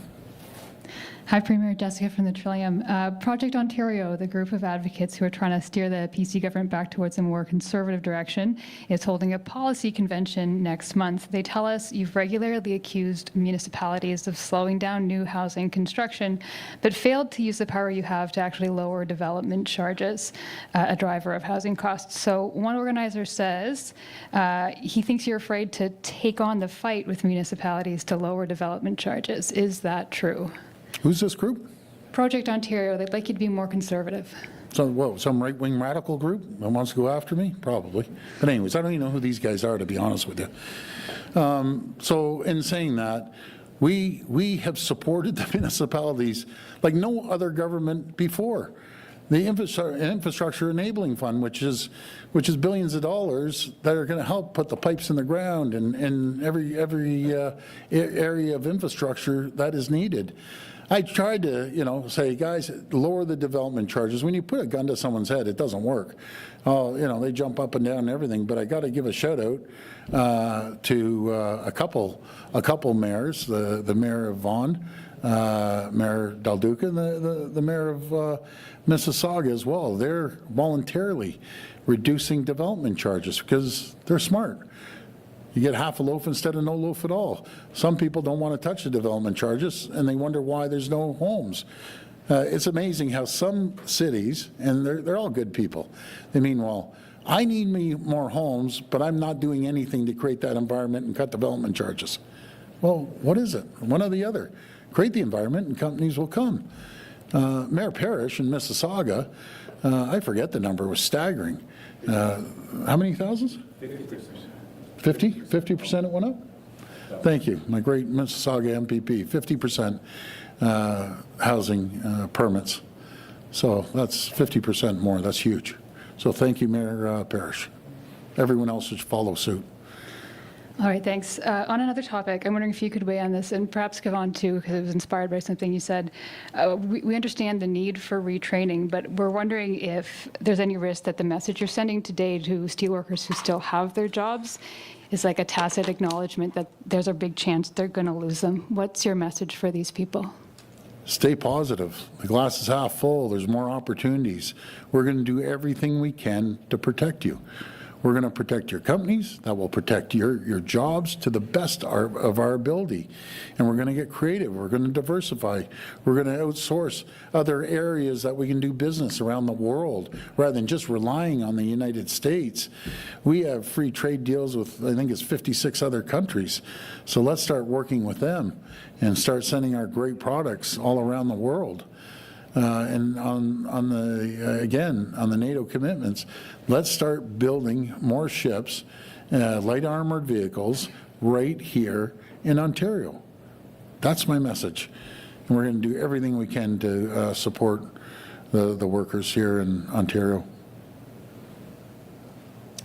S14: Hi, Premier. Jessica from the Trillium. Project Ontario, the group of advocates who are trying to steer the PC government back towards a more conservative direction, is holding a policy convention next month. They tell us you've regularly accused municipalities of slowing down new housing construction, but failed to use the power you have to actually lower development charges, a driver of housing costs. So one organizer says he thinks you're afraid to take on the fight with municipalities to lower development charges. Is that true?
S2: Who's this group?
S14: Project Ontario. They'd like you to be more conservative.
S2: So, whoa, some right-wing radical group that wants to go after me? Probably. But anyways, I don't even know who these guys are, to be honest with you. So in saying that, we have supported the municipalities like no other government before. The infrastructure enabling fund, which is billions of dollars that are going to help put the pipes in the ground and every area of infrastructure that is needed. I tried to, say, guys, lower the development charges. When you put a gun to someone's head, it doesn't work. They jump up and down and everything. But I got to give a shout out to a couple mayors, the mayor of Vaughan, Mayor Del Duca, and the mayor of Mississauga as well. They're voluntarily reducing development charges because they're smart. You get half a loaf instead of no loaf at all. Some people don't want to touch the development charges, and they wonder why there's no homes. It's amazing how some cities, and they're all good people, they mean, well, I need me more homes, but I'm not doing anything to create that environment and cut development charges. Well, what is it? One or the other. Create the environment and companies will come. Mayor Parrish in Mississauga, I forget the number, was staggering. How many thousands? 50%. 50% it went up? Thank you. My great Mississauga MPP, 50% housing permits. So that's 50% more. That's huge. So thank you, Mayor Parrish. Everyone else should follow suit.
S14: All right, thanks. On another topic, I'm wondering if you could weigh on this, and perhaps Kevon too, because it was inspired by something you said. We understand the need for retraining, but we're wondering if there's any risk that the message you're sending today to steelworkers who still have their jobs is like a tacit acknowledgement that there's a big chance they're going to lose them. What's your message for these people?
S2: Stay positive. The glass is half full. There's more opportunities. We're going to do everything we can to protect you. We're going to protect your companies. That will protect your jobs to the best of our ability. And we're going to get creative. We're going to diversify. We're going to outsource other areas that we can do business around the world rather than just relying on the United States. We have free trade deals with, I think it's 56 other countries. So let's start working with them and start sending our great products all around the world. And on the NATO commitments, let's start building more ships, light armored vehicles, right here in Ontario. That's my message. And we're going to do everything we can to support the workers here in Ontario.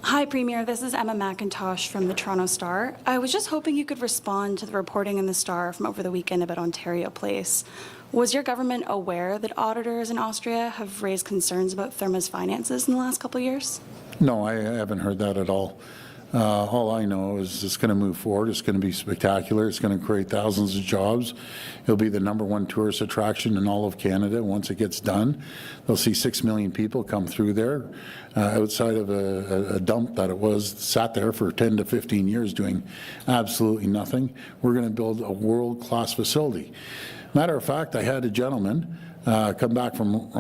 S15: Hi, Premier. This is Emma McIntosh from the Toronto Star. I was just hoping you could respond to the reporting in the Star from over the weekend about Ontario Place. Was your government aware that auditors in Austria have raised concerns about Therma's finances in the last couple of years?
S2: No, I haven't heard that at all. All I know is it's going to move forward. It's going to be spectacular. It's going to create thousands of jobs. It'll be the #1 tourist attraction in all of Canada once it gets done. They'll see 6 million people come through there outside of a dump that it was sat there for 10 to 15 years doing absolutely nothing. We're going to build a world-class facility. Matter of fact, I had a gentleman come back from,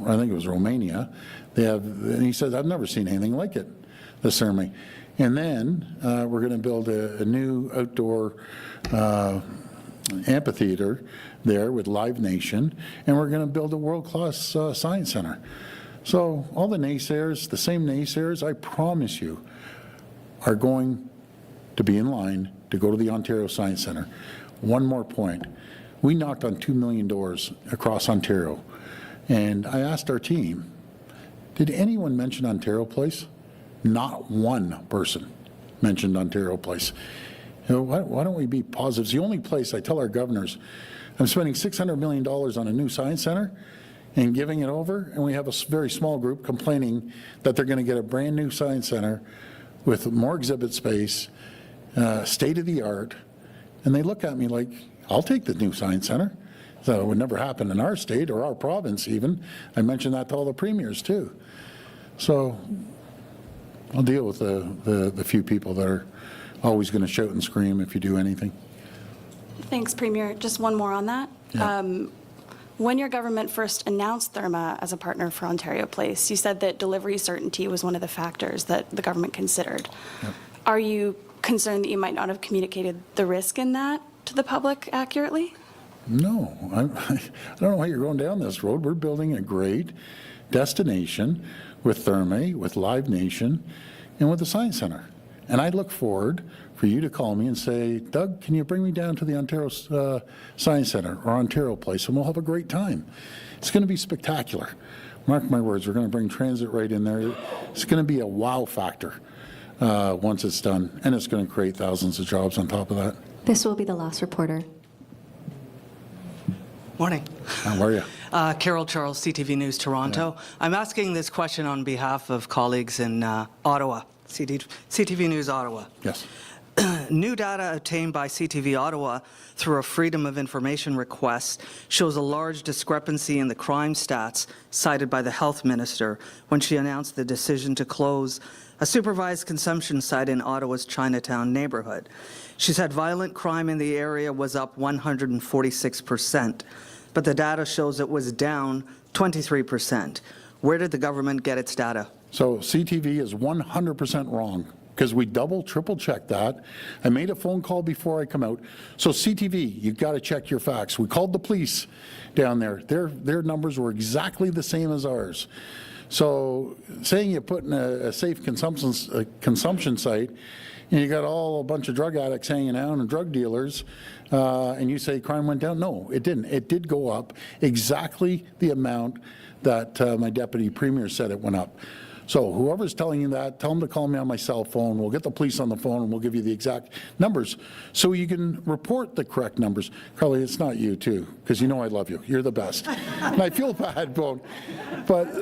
S2: I think it was Romania. And he says, I've never seen anything like it, the ceremony. And then we're going to build a new outdoor amphitheater there with Live Nation, and we're going to build a world-class science center. So all the naysayers, the same naysayers, I promise you, are going to be in line to go to the Ontario Science Center. One more point. We knocked on 2 million doors across Ontario, and I asked our team, did anyone mention Ontario Place? Not one person mentioned Ontario Place. You know, why don't we be positive? It's the only place I tell our governors, I'm spending $600 million on a new science center and giving it over, and we have a very small group complaining that they're going to get a brand new science center with more exhibit space, state of the art, and they look at me like, I'll take the new science center. So it would never happen in our state or our province even. I mentioned that to all the premiers too. So I'll deal with the few people that are always going to shout and scream if you do anything.
S15: Thanks, Premier. Just one more on that.
S2: Yeah.
S15: When your government first announced Therma as a partner for Ontario Place, you said that delivery certainty was one of the factors that the government considered.
S2: Yep.
S15: Are you concerned that you might not have communicated the risk in that to the public accurately?
S2: No, I don't know why you're going down this road. We're building a great destination with Therma, with Live Nation, and with the Science Center. And I look forward for you to call me and say, Doug, can you bring me down to the Ontario Science Center or Ontario Place, and we'll have a great time. It's going to be spectacular. Mark my words, we're going to bring transit right in there. It's going to be a wow factor once it's done, and it's going to create thousands of jobs on top of that.
S7: This will be the last reporter.
S16: Morning.
S2: How are you?
S16: Carol Charles, CTV News, Toronto. Yeah. I'm asking this question on behalf of colleagues in Ottawa, CTV News, Ottawa.
S2: Yes.
S16: New data obtained by CTV Ottawa through a Freedom of Information request shows a large discrepancy in the crime stats cited by the health minister when she announced the decision to close a supervised consumption site in Ottawa's Chinatown neighborhood. She said violent crime in the area was up 146%, but the data shows it was down 23%. Where did the government get its data?
S2: So CTV is 100% wrong, because we double, triple checked that. I made a phone call before I come out. So CTV, you've got to check your facts. We called the police down there. Their numbers were exactly the same as ours. So saying you put in a safe consumption site, and you got a bunch of drug addicts hanging out and drug dealers, and you say crime went down. No, it didn't. It did go up exactly the amount that my deputy premier said it went up. So whoever's telling you that, tell them to call me on my cell phone. We'll get the police on the phone, and we'll give you the exact numbers so you can report the correct numbers. Carly, it's not you, too, because you know I love you. You're the best. And I feel bad, but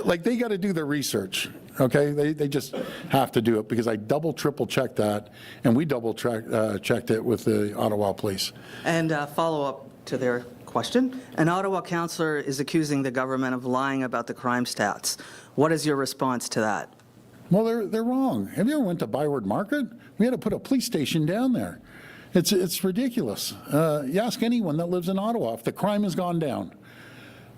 S2: like, they got to do their research, okay? They just have to do it, because I double, triple checked that, and we double checked it with the Ottawa police.
S16: And follow-up to their question. An Ottawa councillor is accusing the government of lying about the crime stats. What is your response to that?
S2: Well, they're wrong. Have you ever went to Byward Market? We had to put a police station down there. It's ridiculous. You ask anyone that lives in Ottawa if the crime has gone down.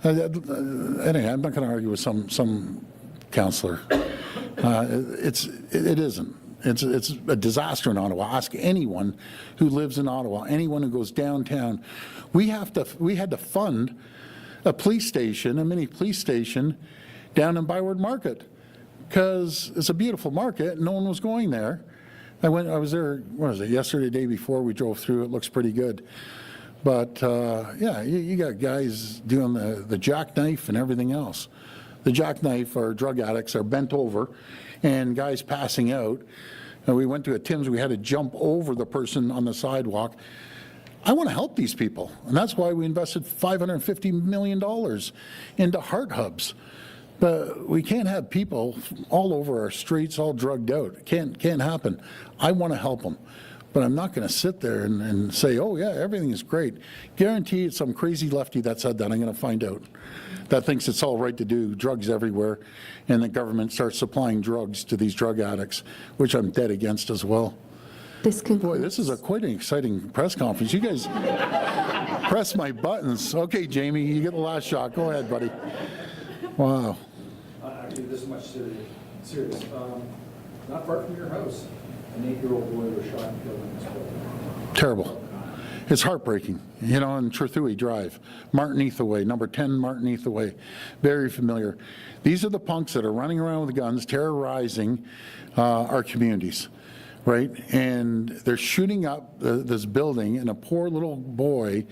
S2: Anyway, I'm not going to argue with some councillor. It isn't. It's a disaster in Ottawa. Ask anyone who lives in Ottawa, anyone who goes downtown. We had to fund a police station, a mini police station, down in Byward Market, because it's a beautiful market and no one was going there. I was there, what was it, yesterday, the day before, we drove through, it looks pretty good. But yeah, you got guys doing the jackknife and everything else. The jackknife, or drug addicts, are bent over and guys passing out. And we went to a Tim's, we had to jump over the person on the sidewalk. I want to help these people, and that's why we invested $550 million into heart hubs, But we can't have people all over our streets all drugged out. Can't happen. I want to help them. But I'm not going to sit there and say, oh, yeah, everything is great. Guarantee it's some crazy lefty that said that. I'm going to find out. That thinks it's all right to do drugs everywhere, and the government starts supplying drugs to these drug addicts, which I'm dead against as well. Boy, this is quite an exciting press conference. You guys press my buttons. Okay, Jamie, you get the last shot. Go ahead, buddy. Wow.
S17: Actually, this is much serious. Not far from your house, an 8-year-old boy was shot and killed in this building.
S2: Terrible. It's heartbreaking, you know, on Trethewey Drive, Martin Eathaway, number 10 Martin Eathaway, very familiar. These are the punks that are running around with guns, terrorizing our communities, right? And they're shooting up this building, and a poor little boy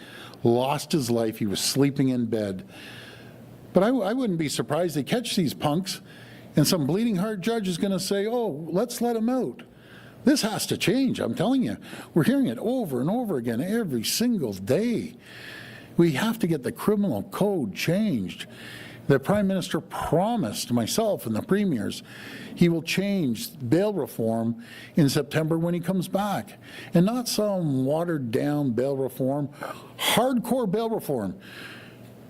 S2: lost his life. He was sleeping in bed. But I wouldn't be surprised they catch these punks, and some bleeding heart judge is going to say, oh, let's let him out. This has to change, I'm telling you. We're hearing it over and over again every single day. We have to get the criminal code changed. The Prime Minister promised myself and the premiers he will change bail reform in September when he comes back. And not some watered down bail reform, hardcore bail reform.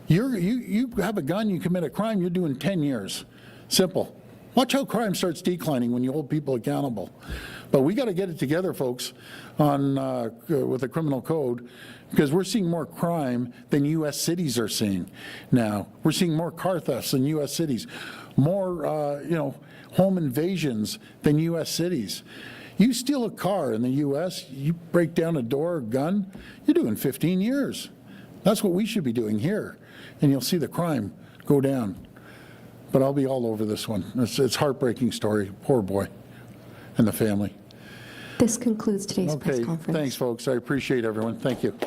S2: You have a gun, you commit a crime, you're doing 10 years. Simple. Watch how crime starts declining when you hold people accountable. But we got to get it together, folks, on with the criminal code, because we're seeing more crime than U.S. cities are seeing now. We're seeing more car thefts than U.S. cities, more home invasions than U.S. cities. You steal a car in the U.S., you break down a door, a gun, you're doing 15 years. That's what we should be doing here, and you'll see the crime go down. But I'll be all over this one. It's a heartbreaking story. Poor boy and the family.
S7: This concludes today's press
S2: Okay,
S7: conference.
S2: thanks, folks. I appreciate everyone. Thank you.